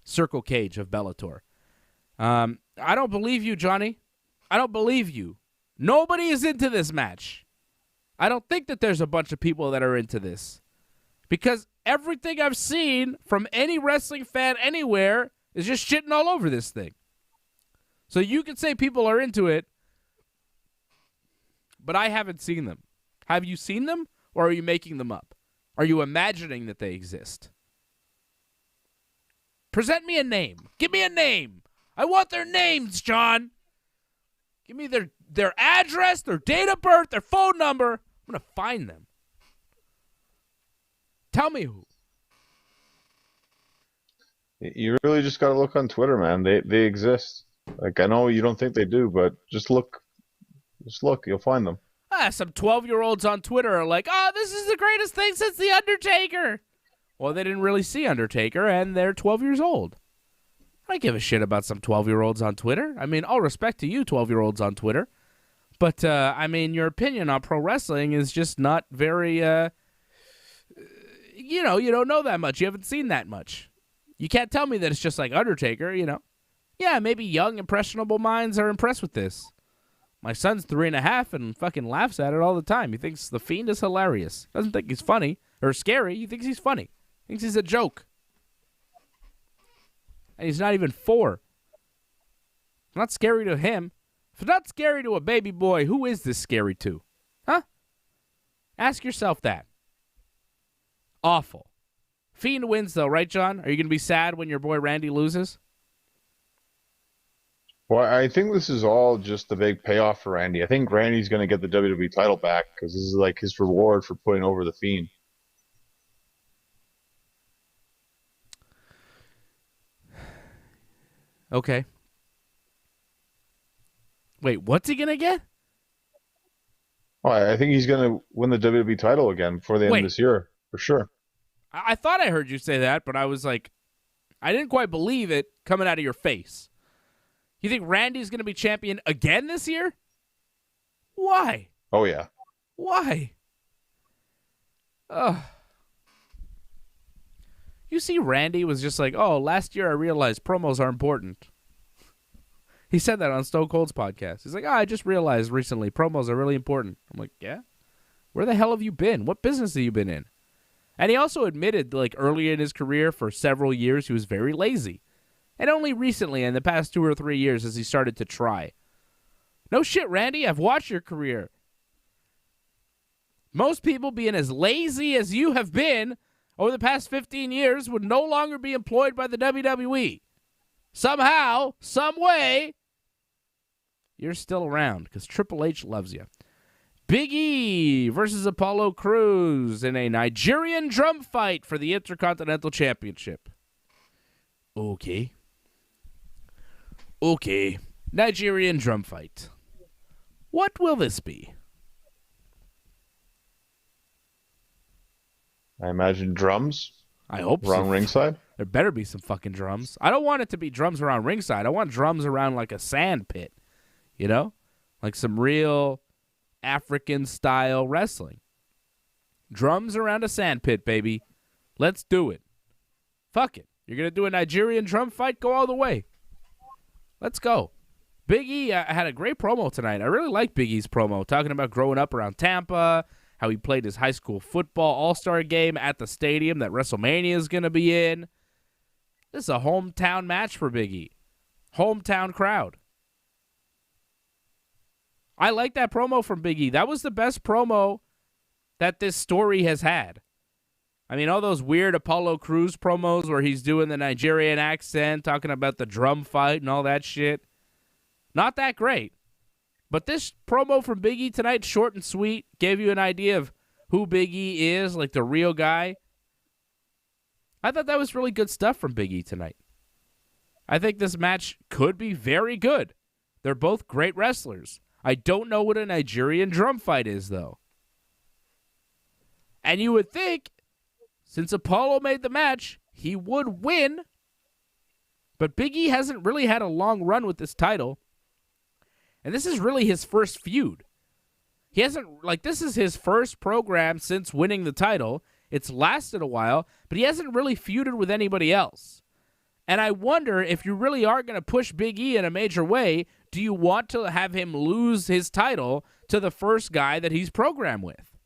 A: Circle cage of Bellator. I don't believe you, Johnny. I don't believe you. Nobody is into this match. I don't think that there's a bunch of people that are into this. Because everything I've seen from any wrestling fan anywhere is just shitting all over this thing. So you can say people are into it, but I haven't seen them. Have you seen them, or are you making them up? Are you imagining that they exist? Present me a name. Give me a name. I want their names, John. Give me their address, their date of birth, their phone number. I'm going to find them. Tell me who.
B: You really just got to look on Twitter, man. They exist. Like, I know you don't think they do, but just look. Just look. You'll find them.
A: Some 12-year-olds on Twitter are like, oh, this is the greatest thing since The Undertaker. Well, they didn't really see Undertaker, and they're 12 years old. I don't give a shit about some 12-year-olds on Twitter. I mean, all respect to you 12-year-olds on Twitter. But, I mean, your opinion on pro wrestling is just not very, you don't know that much. You haven't seen that much. You can't tell me that it's just like Undertaker, Yeah, maybe young, impressionable minds are impressed with this. My son's 3.5 and fucking laughs at it all the time. He thinks The Fiend is hilarious. Doesn't think he's funny or scary. He thinks he's funny. Thinks he's a joke. And he's not even 4. It's not scary to him. If it's not scary to a baby boy, who is this scary to? Huh? Ask yourself that. Awful. Fiend wins, though, right, John? Are you going to be sad when your boy Randy loses?
B: Well, I think this is all just the big payoff for Randy. I think Randy's going to get the WWE title back because this is like his reward for putting over the Fiend.
A: Okay. Wait, what's he going to get?
B: Oh, I think he's going to win the WWE title again before the end of this year, for sure.
A: I thought I heard you say that, but I was like, I didn't quite believe it coming out of your face. You think Randy's going to be champion again this year? Why?
B: Oh, yeah.
A: Why? Ugh. You see, Randy was just like, oh, last year I realized promos are important. He said that on Stone Cold's podcast. He's like, I just realized recently promos are really important. I'm like, yeah? Where the hell have you been? What business have you been in? And he also admitted, like, early in his career, for several years, he was very lazy. And only recently, in the past 2 or 3 years, has he started to try. No shit, Randy. I've watched your career. Most people being as lazy as you have been over the past 15 years would no longer be employed by the WWE. Somehow, some way, you're still around because Triple H loves you. Big E versus Apollo Crews in a Nigerian drum fight for the Intercontinental Championship. Okay. Nigerian drum fight. What will this be?
B: I imagine drums.
A: I hope
B: around ringside.
A: There better be some fucking drums. I don't want it to be drums around ringside. I want drums around like a sand pit. Like some real African-style wrestling. Drums around a sand pit, baby. Let's do it. Fuck it. You're going to do a Nigerian drum fight? Go all the way. Let's go. Big E had a great promo tonight. I really like Big E's promo, talking about growing up around Tampa, how he played his high school football all-star game at the stadium that WrestleMania is going to be in. This is a hometown match for Big E. Hometown crowd. I like that promo from Big E. That was the best promo that this story has had. I mean, all those weird Apollo Crews promos where he's doing the Nigerian accent, talking about the drum fight and all that shit. Not that great. But this promo from Big E tonight, short and sweet, gave you an idea of who Big E is, like the real guy. I thought that was really good stuff from Big E tonight. I think this match could be very good. They're both great wrestlers. I don't know what a Nigerian drum fight is, though. And you would think, since Apollo made the match, he would win. But Big E hasn't really had a long run with this title. And this is really his first feud. He hasn't, this is his first program since winning the title. It's lasted a while, but he hasn't really feuded with anybody else. And I wonder, if you really are going to push Big E in a major way, do you want to have him lose his title to the first guy that he's programmed with?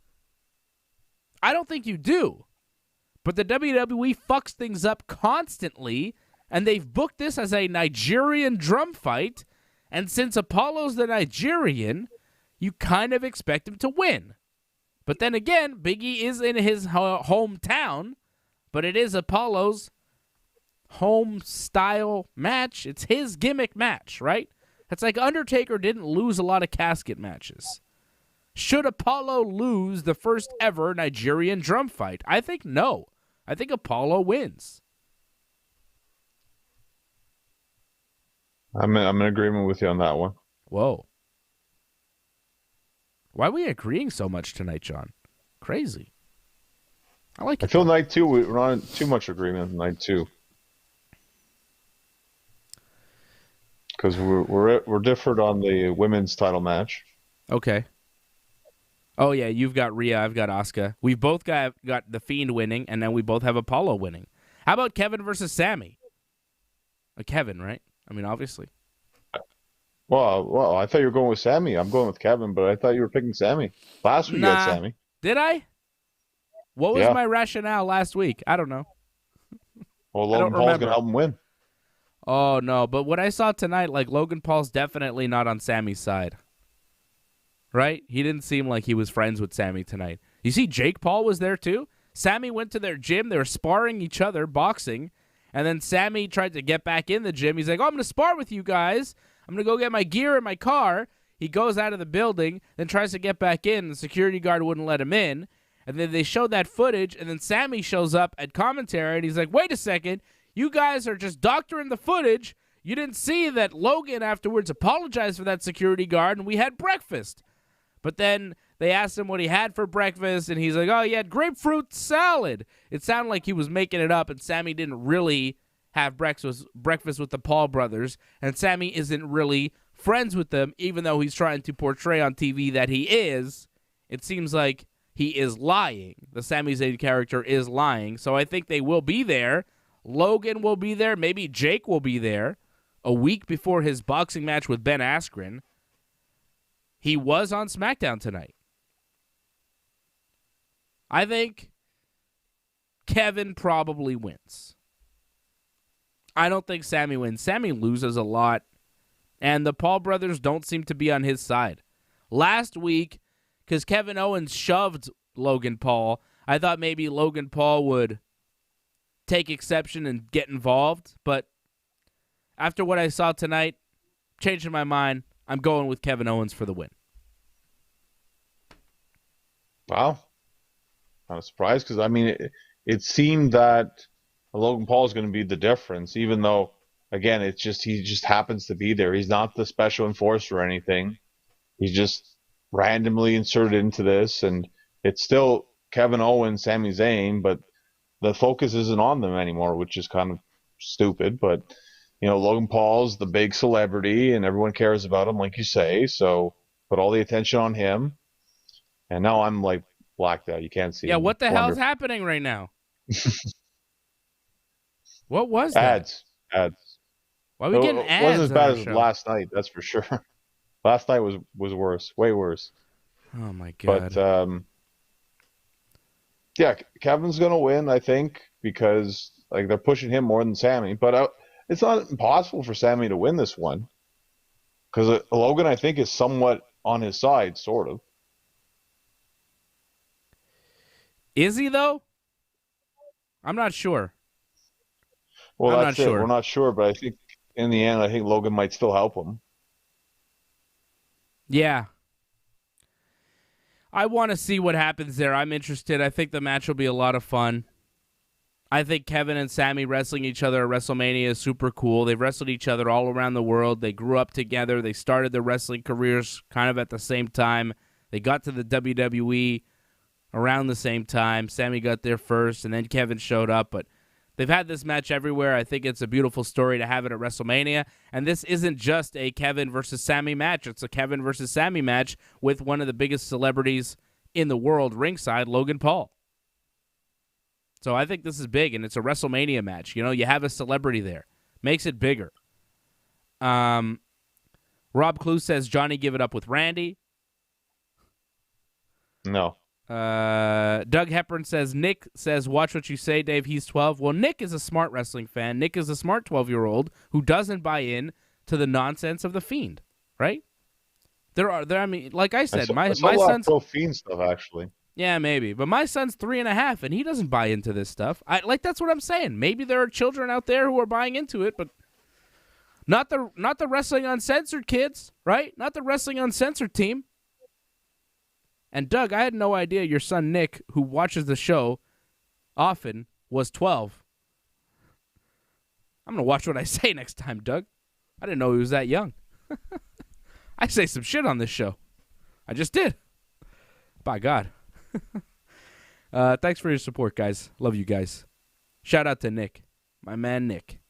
A: I don't think you do. But the WWE fucks things up constantly, and they've booked this as a Nigerian drum fight, and since Apollo's the Nigerian, you kind of expect him to win. But then again, Big E is in his hometown, but it is Apollo's home-style match. It's his gimmick match, right? It's like Undertaker didn't lose a lot of casket matches. Should Apollo lose the first ever Nigerian drum fight? I think no. I think Apollo wins.
B: I'm in agreement with you on that one.
A: Whoa. Why are we agreeing so much tonight, John? Crazy. I like it.
B: I feel night two, we're not in too much agreement on night two. Because we're different on the women's title match.
A: Okay. Oh, yeah, you've got Rhea, I've got Asuka. We've both got The Fiend winning, and then we both have Apollo winning. How about Kevin versus Sammy? Kevin, right? I mean, obviously.
B: Well, I thought you were going with Sammy. I'm going with Kevin, but I thought you were picking Sammy. Last week you had Sammy.
A: Did I? What was my rationale last week? I don't know.
B: Well, Logan Paul's going to help him win.
A: Oh, no, but what I saw tonight, Logan Paul's definitely not on Sammy's side. Right? He didn't seem like he was friends with Sammy tonight. You see, Jake Paul was there too. Sammy went to their gym. They were sparring each other, boxing. And then Sammy tried to get back in the gym. He's like, I'm going to spar with you guys. I'm going to go get my gear in my car. He goes out of the building, then tries to get back in. The security guard wouldn't let him in. And then they showed that footage, and then Sammy shows up at commentary, and he's like, wait a second. You guys are just doctoring the footage. You didn't see that Logan afterwards apologized for that security guard, and we had breakfast. But then they asked him what he had for breakfast, and he's like, oh, he had grapefruit salad. It sounded like he was making it up, and Sammy didn't really have breakfast with the Paul brothers, and Sammy isn't really friends with them, even though he's trying to portray on TV that he is. It seems like he is lying. The Sami Zayn character is lying, so I think they will be there. Logan will be there. Maybe Jake will be there a week before his boxing match with Ben Askren. He was on SmackDown tonight. I think Kevin probably wins. I don't think Sammy wins. Sammy loses a lot, and the Paul brothers don't seem to be on his side. Last week, because Kevin Owens shoved Logan Paul, I thought maybe Logan Paul would take exception and get involved, but after what I saw tonight, changing my mind, I'm going with Kevin Owens for the win.
B: Wow. I'm surprised because, I mean, it seemed that Logan Paul is going to be the difference, even though, again, he just happens to be there. He's not the special enforcer or anything. He's just randomly inserted into this, and it's still Kevin Owens, Sami Zayn, but the focus isn't on them anymore, which is kind of stupid, but Logan Paul's the big celebrity and everyone cares about him, like you say, so put all the attention on him. And now I'm like blacked out. You can't see.
A: Yeah, what the hell's happening right now? What was that?
B: Ads.
A: Why are we getting ads?
B: It wasn't as bad as last night, that's for sure. Last night was worse, way worse.
A: Oh my god.
B: But yeah, Kevin's gonna win, I think, because they're pushing him more than Sammy. But it's not impossible for Sammy to win this one, because Logan, I think, is somewhat on his side, sort of.
A: Is he though? I'm not sure.
B: Well, that's it. Sure. We're not sure, but I think in the end, I think Logan might still help him.
A: Yeah. I want to see what happens there. I'm interested. I think the match will be a lot of fun. I think Kevin and Sami wrestling each other at WrestleMania is super cool. They've wrestled each other all around the world. They grew up together. They started their wrestling careers kind of at the same time. They got to the WWE around the same time. Sami got there first, and then Kevin showed up. But they've had this match everywhere. I think it's a beautiful story to have it at WrestleMania. And this isn't just a Kevin versus Sami match. It's a Kevin versus Sami match with one of the biggest celebrities in the world ringside, Logan Paul. So I think this is big, and it's a WrestleMania match. You know, you have a celebrity there. Makes it bigger. Rob Clue says, Johnny, give it up with Randy.
B: No.
A: Doug Hepburn says, Nick says, watch what you say, Dave. He's 12. Well, Nick is a smart wrestling fan. Nick is a smart 12-year-old who doesn't buy in to the nonsense of the Fiend, right? I mean, like I said, my son's
B: pro Fiend stuff, actually.
A: Yeah, maybe. But my son's 3.5, and he doesn't buy into this stuff. That's what I'm saying. Maybe there are children out there who are buying into it, but not the Wrestling Uncensored kids, right? Not the Wrestling Uncensored team. And Doug, I had no idea your son Nick, who watches the show often, was 12. I'm going to watch what I say next time, Doug. I didn't know he was that young. I say some shit on this show. I just did. By God. Thanks for your support, guys. Love you guys. Shout out to Nick. My man, Nick.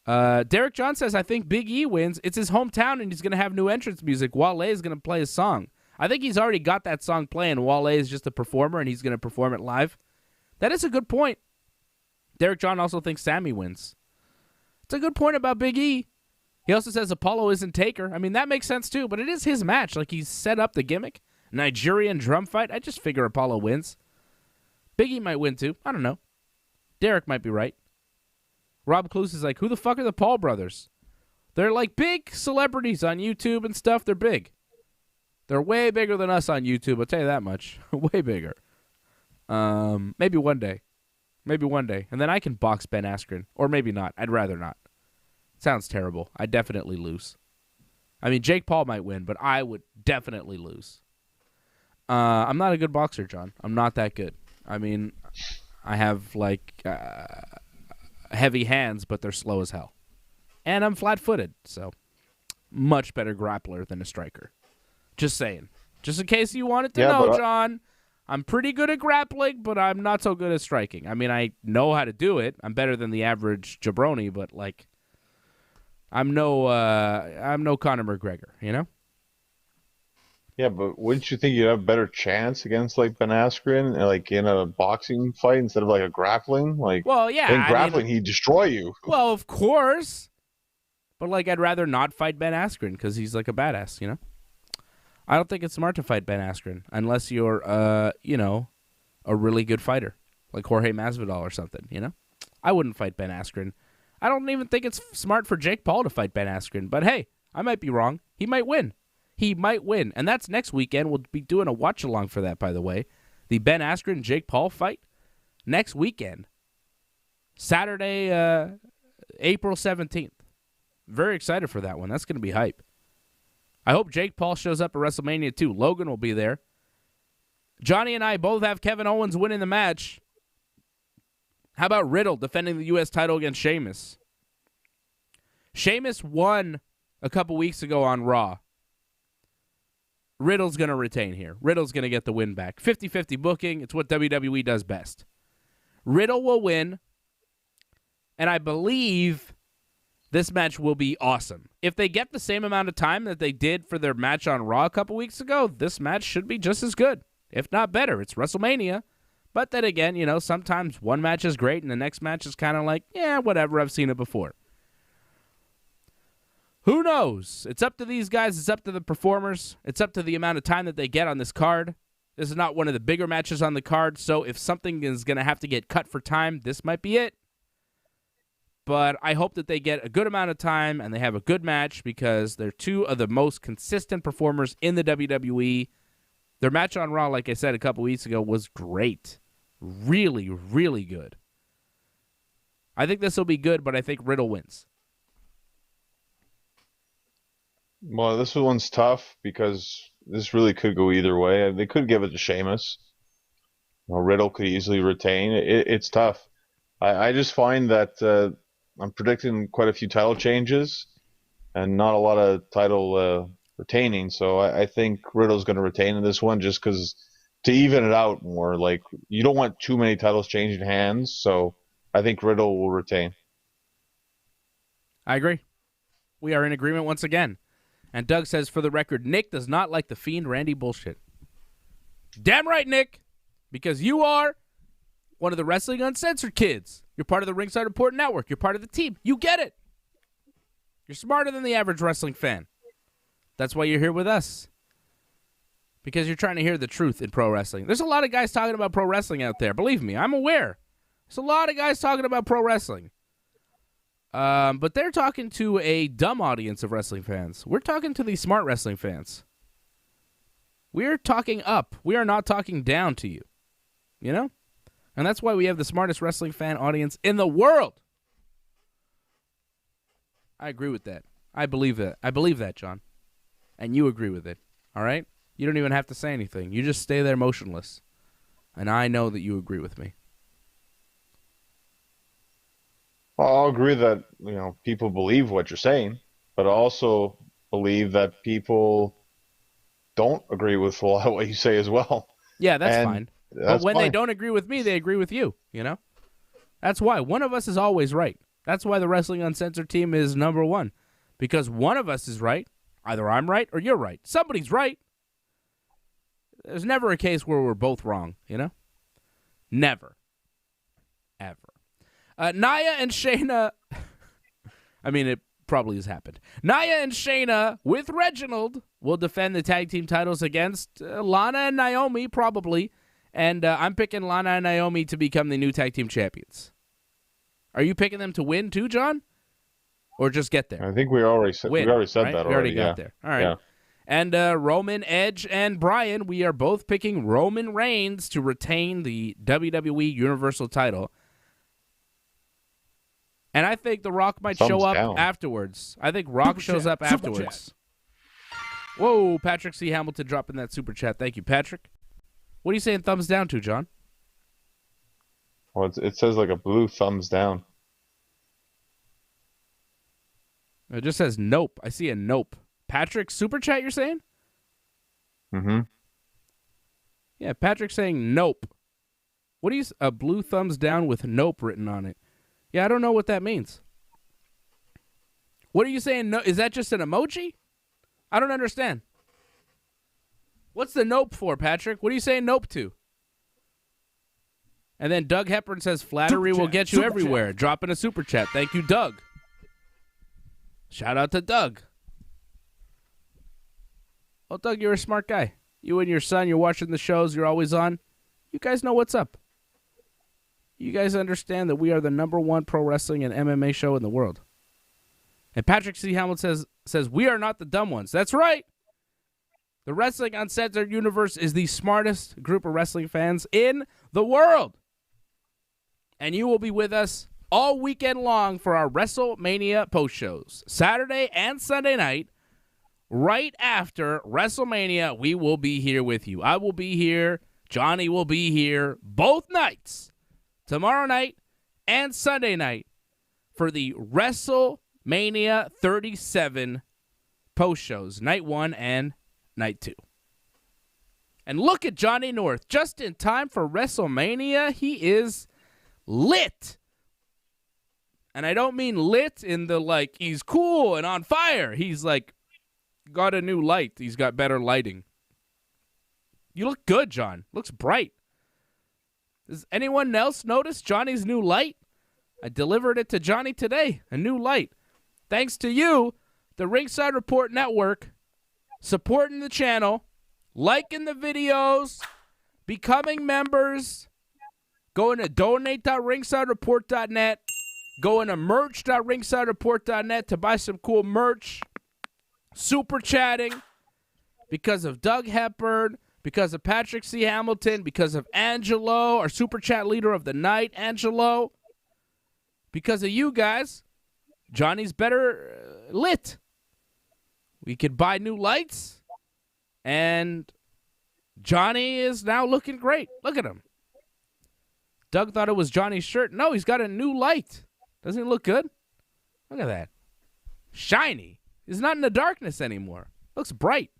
A: Derek John says, I think Big E wins. It's his hometown, and he's going to have new entrance music. Wale is going to play his song. I think he's already got that song playing. Wale is just a performer, and he's going to perform it live. That is a good point. Derek John also thinks Sami wins. It's a good point about Big E. He also says Apollo isn't Taker. I mean, that makes sense, too, but it is his match. Like, he's set up the gimmick. Nigerian drum fight. I just figure Apollo wins. Big E might win, too. I don't know. Derek might be right. Rob Cluse is like, who the fuck are the Paul brothers? They're like big celebrities on YouTube and stuff. They're big. They're way bigger than us on YouTube, I'll tell you that much. Way bigger. Maybe one day. Maybe one day. And then I can box Ben Askren. Or maybe not. I'd rather not. Sounds terrible. I'd definitely lose. I mean, Jake Paul might win, but I would definitely lose. I'm not a good boxer, John. I'm not that good. I mean, I have, like, heavy hands, but they're slow as hell. And I'm flat-footed, so much better grappler than a striker. Just saying. Just in case you wanted to know, John, I'm pretty good at grappling, but I'm not so good at striking. I mean, I know how to do it. I'm better than the average jabroni, but, like, I'm no Conor McGregor, you know?
B: Yeah, but wouldn't you think you'd have a better chance against, like, Ben Askren, like, in a boxing fight instead of, like, a grappling? Like,
A: well, yeah.
B: In grappling, he'd destroy you.
A: Well, of course. But, like, I'd rather not fight Ben Askren because he's, like, a badass, you know? I don't think it's smart to fight Ben Askren unless you're, a really good fighter, like Jorge Masvidal or something, you know? I wouldn't fight Ben Askren. I don't even think it's smart for Jake Paul to fight Ben Askren. But, hey, I might be wrong. He might win. He might win. And that's next weekend. We'll be doing a watch-along for that, by the way. The Ben Askren-Jake Paul fight next weekend. Saturday, April 17th. Very excited for that one. That's going to be hype. I hope Jake Paul shows up at WrestleMania, too. Logan will be there. Johnny and I both have Kevin Owens winning the match. How about Riddle defending the U.S. title against Sheamus? Sheamus won a couple weeks ago on Raw. Riddle's going to retain here. Riddle's going to get the win back. 50-50 booking. It's what WWE does best. Riddle will win, and I believe this match will be awesome. If they get the same amount of time that they did for their match on Raw a couple weeks ago, this match should be just as good, if not better. It's WrestleMania. But then again, you know, sometimes one match is great and the next match is kind of like, yeah, whatever, I've seen it before. Who knows? It's up to these guys. It's up to the performers. It's up to the amount of time that they get on this card. This is not one of the bigger matches on the card, so if something is going to have to get cut for time, this might be it. But I hope that they get a good amount of time and they have a good match because they're two of the most consistent performers in the WWE. Their match on Raw, like I said a couple weeks ago, was great. Really, really good. I think this will be good, but I think Riddle wins.
B: Well, this one's tough because this really could go either way. They could give it to Sheamus. Riddle could easily retain. It's tough. I just find that I'm predicting quite a few title changes and not a lot of title retaining. So I think Riddle's going to retain in this one just because to even it out more. Like, you don't want too many titles changing hands. So I think Riddle will retain.
A: I agree. We are in agreement once again. And Doug says, for the record, Nick does not like the Fiend Randy bullshit. Damn right, Nick. Because you are one of the Wrestling Uncensored kids. You're part of the Ringside Report Network. You're part of the team. You get it. You're smarter than the average wrestling fan. That's why you're here with us. Because you're trying to hear the truth in pro wrestling. There's a lot of guys talking about pro wrestling out there. Believe me, I'm aware. There's a lot of guys talking about pro wrestling. But they're talking to a dumb audience of wrestling fans. We're talking to the smart wrestling fans. We're talking up. We are not talking down to you. You know? And that's why we have the smartest wrestling fan audience in the world. I agree with that. I believe that. I believe that, John. And you agree with it. All right? You don't even have to say anything. You just stay there motionless. And I know that you agree with me.
B: Well, I'll agree that, people believe what you're saying, but I also believe that people don't agree with a lot of what you say as well.
A: Yeah, that's fine. But when they don't agree with me, they agree with you, That's why. One of us is always right. That's why the Wrestling Uncensored team is number one. Because one of us is right. Either I'm right or you're right. Somebody's right. There's never a case where we're both wrong, Never. Ever. Nia and Shayna, I mean, it probably has happened. Nia and Shayna with Reginald will defend the tag team titles against Lana and Naomi, probably. And I'm picking Lana and Naomi to become the new tag team champions. Are you picking them to win too, John? Or just get there?
B: I think we already said
A: right?
B: that
A: We already got there. All right.
B: Yeah.
A: And Roman, Edge, and Bryan, we are both picking Roman Reigns to retain the WWE Universal title. And I think The Rock might show up afterwards. I think Rock shows up afterwards. Whoa, Patrick C. Hamilton dropping that super chat. Thank you, Patrick. What are you saying thumbs down to, John?
B: Well, it says like a blue thumbs down.
A: It just says nope. I see a nope. Patrick, super chat, you're saying?
B: Mm-hmm.
A: Yeah, Patrick saying nope. What do you... A blue thumbs down with nope written on it. Yeah, I don't know what that means. What are you saying? No, is that just an emoji? I don't understand. What's the nope for, Patrick? What are you saying nope to? And then Doug Hepburn says, flattery will get you everywhere. Dropping a super chat. Thank you, Doug. Shout out to Doug. Well, Doug, you're a smart guy. You and your son, you're watching the shows. You're always on. You guys know what's up. You guys understand that we are the number one pro wrestling and MMA show in the world. And Patrick C. Hamilton says we are not the dumb ones. That's right. The Wrestling Uncensored universe is the smartest group of wrestling fans in the world. And you will be with us all weekend long for our WrestleMania post shows. Saturday and Sunday night, right after WrestleMania, we will be here with you. I will be here. Johnny will be here both nights. Tomorrow night and Sunday night for the WrestleMania 37 post shows, night 1 and night 2. And look at Johnny North, just in time for WrestleMania. He is lit. And I don't mean lit in the he's cool and on fire. He's got a new light. He's got better lighting. You look good, John. Looks bright. Does anyone else notice Johnny's new light? I delivered it to Johnny today, a new light. Thanks to you, the Ringside Report Network, supporting the channel, liking the videos, becoming members, going to donate.ringsidereport.net, going to merch.ringsidereport.net to buy some cool merch, super chatting because of Doug Hepburn, because of Patrick C. Hamilton, because of Angelo, our super chat leader of the night, Angelo. Because of you guys, Johnny's better lit. We could buy new lights, and Johnny is now looking great. Look at him. Doug thought it was Johnny's shirt. No, he's got a new light. Doesn't it look good? Look at that. Shiny. He's not in the darkness anymore. Looks bright.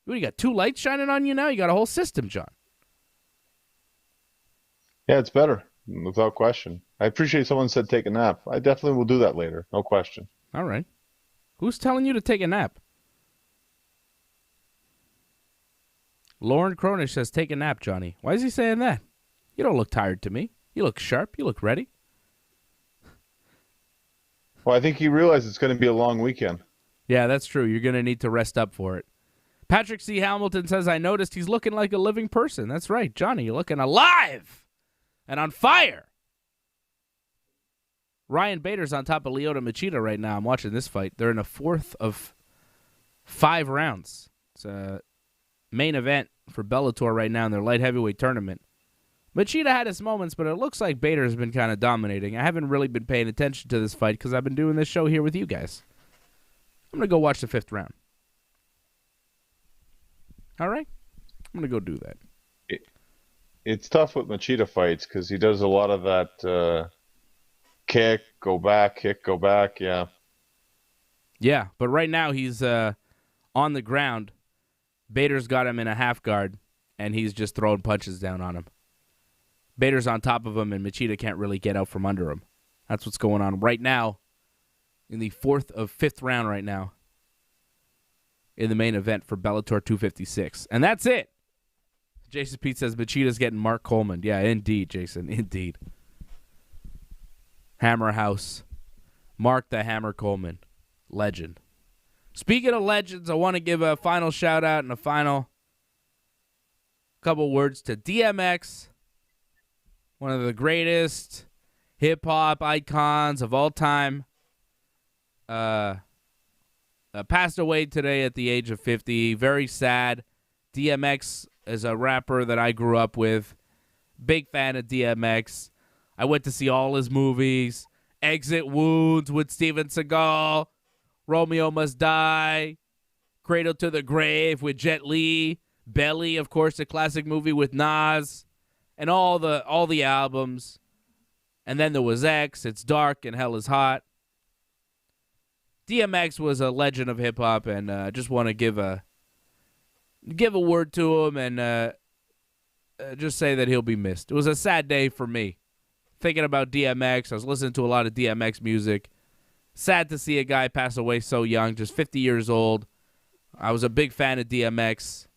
A: What, you got 2 lights shining on you now? You got a whole system, John.
B: Yeah, it's better, without question. I appreciate someone said take a nap. I definitely will do that later, no question.
A: All right. Who's telling you to take a nap? Lauren Cronish says take a nap, Johnny. Why is he saying that? You don't look tired to me. You look sharp. You look ready.
B: Well, I think he realized it's going to be a long weekend.
A: Yeah, that's true. You're going to need to rest up for it. Patrick C. Hamilton says, I noticed he's looking like a living person. That's right, Johnny. You're looking alive and on fire. Ryan Bader's on top of Lyoto Machida right now. I'm watching this fight. They're in a 4th of 5 rounds. It's a main event for Bellator right now in their light heavyweight tournament. Machida had his moments, but it looks like Bader has been kind of dominating. I haven't really been paying attention to this fight because I've been doing this show here with you guys. I'm going to go watch the 5th round. All right? I'm going to go do that.
B: It's tough with Machida fights because he does a lot of that kick, go back, yeah.
A: Yeah, but right now he's on the ground. Bader's got him in a half guard, and he's just throwing punches down on him. Bader's on top of him, and Machida can't really get out from under him. That's what's going on right now in the 4th of 5th round right now in the main event for Bellator 256. And that's it. Jason Pete says Machida's getting Mark Coleman. Yeah, indeed, Jason, indeed. Hammer House. Mark the Hammer Coleman. Legend. Speaking of legends, I want to give a final shout-out and a final couple words to DMX, one of the greatest hip-hop icons of all time. Passed away today at the age of 50. Very sad. DMX is a rapper that I grew up with. Big fan of DMX. I went to see all his movies. Exit Wounds with Steven Seagal. Romeo Must Die. Cradle to the Grave with Jet Li. Belly, of course, a classic movie with Nas. And all the albums. And then there was X, It's Dark, and Hell is Hot. DMX was a legend of hip-hop, and I just want to give a word to him and just say that he'll be missed. It was a sad day for me. Thinking about DMX, I was listening to a lot of DMX music. Sad to see a guy pass away so young, just 50 years old. I was a big fan of DMX.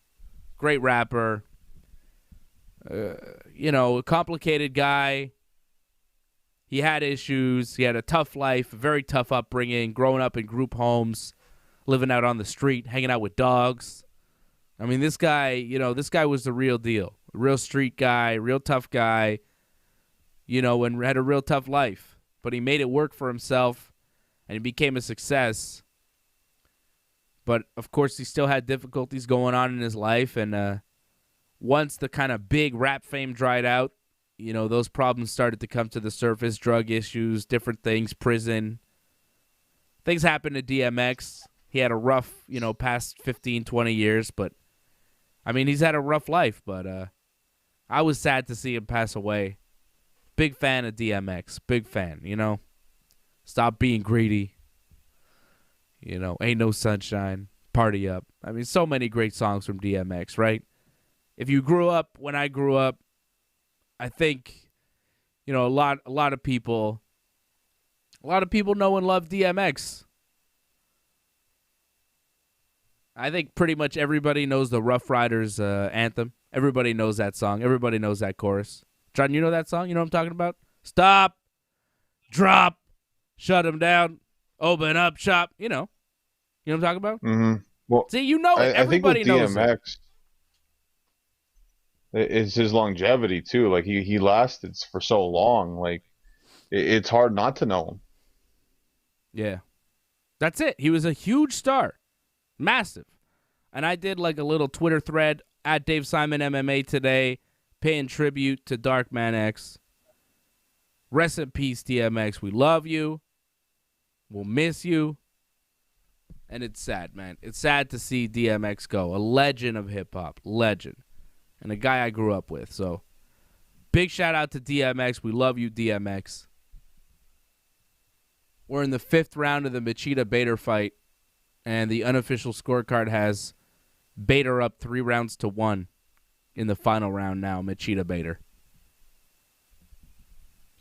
A: Great rapper. A complicated guy. He had issues. He had a tough life, a very tough upbringing, growing up in group homes, living out on the street, hanging out with dogs. I mean, this guy was the real deal. A real street guy, real tough guy, and had a real tough life. But he made it work for himself, and he became a success. But, of course, he still had difficulties going on in his life, and once the kind of big rap fame dried out, those problems started to come to the surface, drug issues, different things, prison. Things happened to DMX. He had a rough, past 15, 20 years, but, he's had a rough life, but I was sad to see him pass away. Big fan of DMX. Big fan, Stop being greedy. Ain't no sunshine. Party up. So many great songs from DMX, right? If you grew up when I grew up, I think, a lot of people know and love DMX. I think pretty much everybody knows the Rough Riders anthem. Everybody knows that song. Everybody knows that chorus. John, you know that song? You know what I'm talking about? Stop, drop, shut him down, open up shop. You know what I'm talking about?
B: Mm-hmm. Well,
A: see, you know it. Everybody knows
B: DMX, it's his longevity too. Like he lasted for so long. Like it's hard not to know him.
A: Yeah, that's it. He was a huge star, massive. And I did like a little Twitter thread at Dave Simon MMA today, paying tribute to Darkman X. Rest in peace, DMX. We love you. We'll miss you. And it's sad, man. It's sad to see DMX go. A legend of hip-hop. Legend. And a guy I grew up with. So Big shout out to DMX. We love you, DMX. We're in the 5th round of the Machida Bader fight, and the unofficial scorecard has Bader up 3-1 in the final round now, Machida Bader.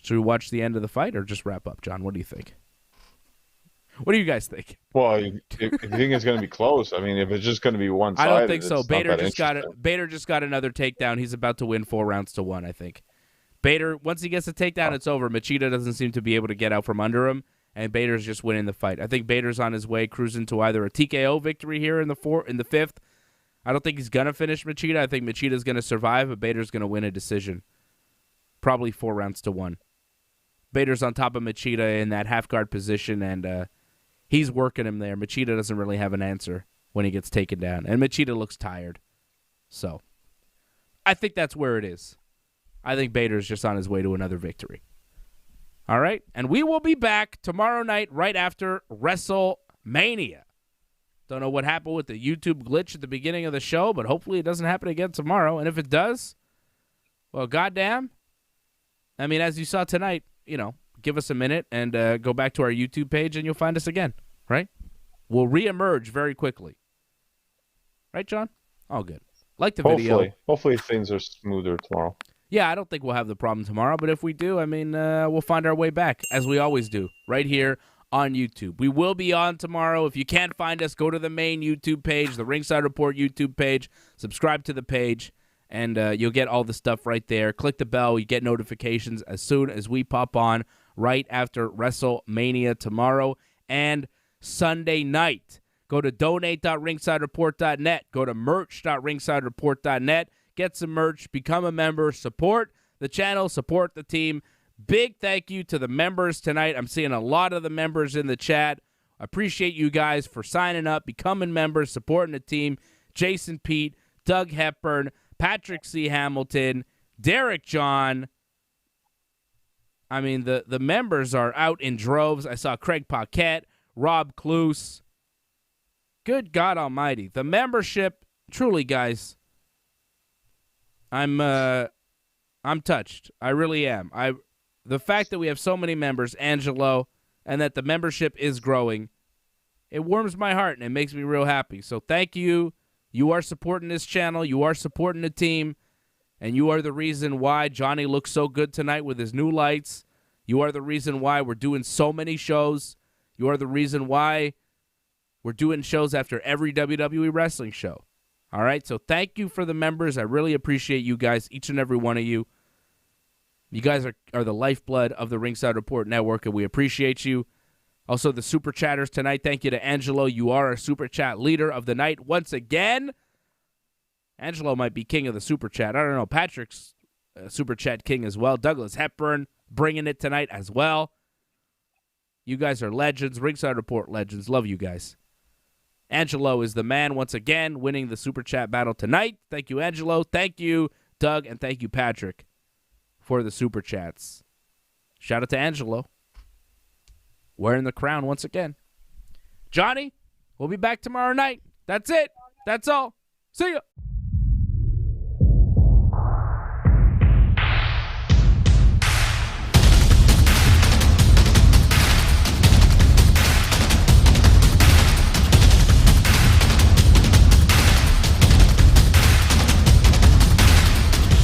A: Should we watch the end of the fight or just wrap up, John? What do you think? What do you guys think?
B: Well, if you think it's going to be close, I mean, if it's just going to be one-sided,
A: I don't think so. Bader
B: Bader
A: just got another takedown. He's about to win 4-1, I think. Bader, once he gets a takedown, it's over. Machida doesn't seem to be able to get out from under him, and Bader's just winning the fight. I think Bader's on his way, cruising to either a TKO victory here in the 5th. I don't think he's going to finish Machida. I think Machida's going to survive, but Bader's going to win a decision. Probably 4-1. Bader's on top of Machida in that half-guard position, and he's working him there. Machida doesn't really have an answer when he gets taken down, and Machida looks tired. So I think that's where it is. I think Bader's just on his way to another victory. All right? And we will be back tomorrow night right after WrestleMania. Don't know what happened with the YouTube glitch at the beginning of the show, but hopefully it doesn't happen again tomorrow. And if it does, well, goddamn. I mean, as you saw tonight, give us a minute and go back to our YouTube page and you'll find us again, right? We'll reemerge very quickly. Right, John? All good. Like the video.
B: Hopefully things are smoother tomorrow.
A: Yeah, I don't think we'll have the problem tomorrow, but if we do, I mean, we'll find our way back, as we always do, right here on YouTube. We will be on tomorrow. If you can't find us, go to the main YouTube page, the Ringside Report YouTube page, subscribe to the page, and you'll get all the stuff right there. Click the bell. You get notifications as soon as we pop on right after WrestleMania tomorrow and Sunday night. Go to donate.ringsidereport.net. Go to merch.ringsidereport.net. Get some merch. Become a member. Support the channel. Support the team. Big thank you to the members tonight. I'm seeing a lot of the members in the chat. Appreciate you guys for signing up, becoming members, supporting the team. Jason Pete, Doug Hepburn, Patrick C. Hamilton, Derek John. I mean, the members are out in droves. I saw Craig Paquette, Rob Cluse. Good God Almighty. The membership, truly, guys, I'm touched. I really am. The fact that we have so many members, Angelo, and that the membership is growing, it warms my heart and it makes me real happy. So thank you. You are supporting this channel. You are supporting the team. And you are the reason why Johnny looks so good tonight with his new lights. You are the reason why we're doing so many shows. You are the reason why we're doing shows after every WWE wrestling show. All right? So thank you for the members. I really appreciate you guys, each and every one of you. You guys are the lifeblood of the Ringside Report Network, and we appreciate you. Also, the Super Chatters tonight, thank you to Angelo. You are our Super Chat leader of the night once again. Angelo might be king of the Super Chat. I don't know. Patrick's Super Chat king as well. Douglas Hepburn bringing it tonight as well. You guys are legends. Ringside Report legends. Love you guys. Angelo is the man once again, winning the Super Chat battle tonight. Thank you, Angelo. Thank you, Doug. And thank you, Patrick, for the Super Chats. Shout out to Angelo. Wearing the crown once again. Johnny, we'll be back tomorrow night. That's it. That's all. See ya.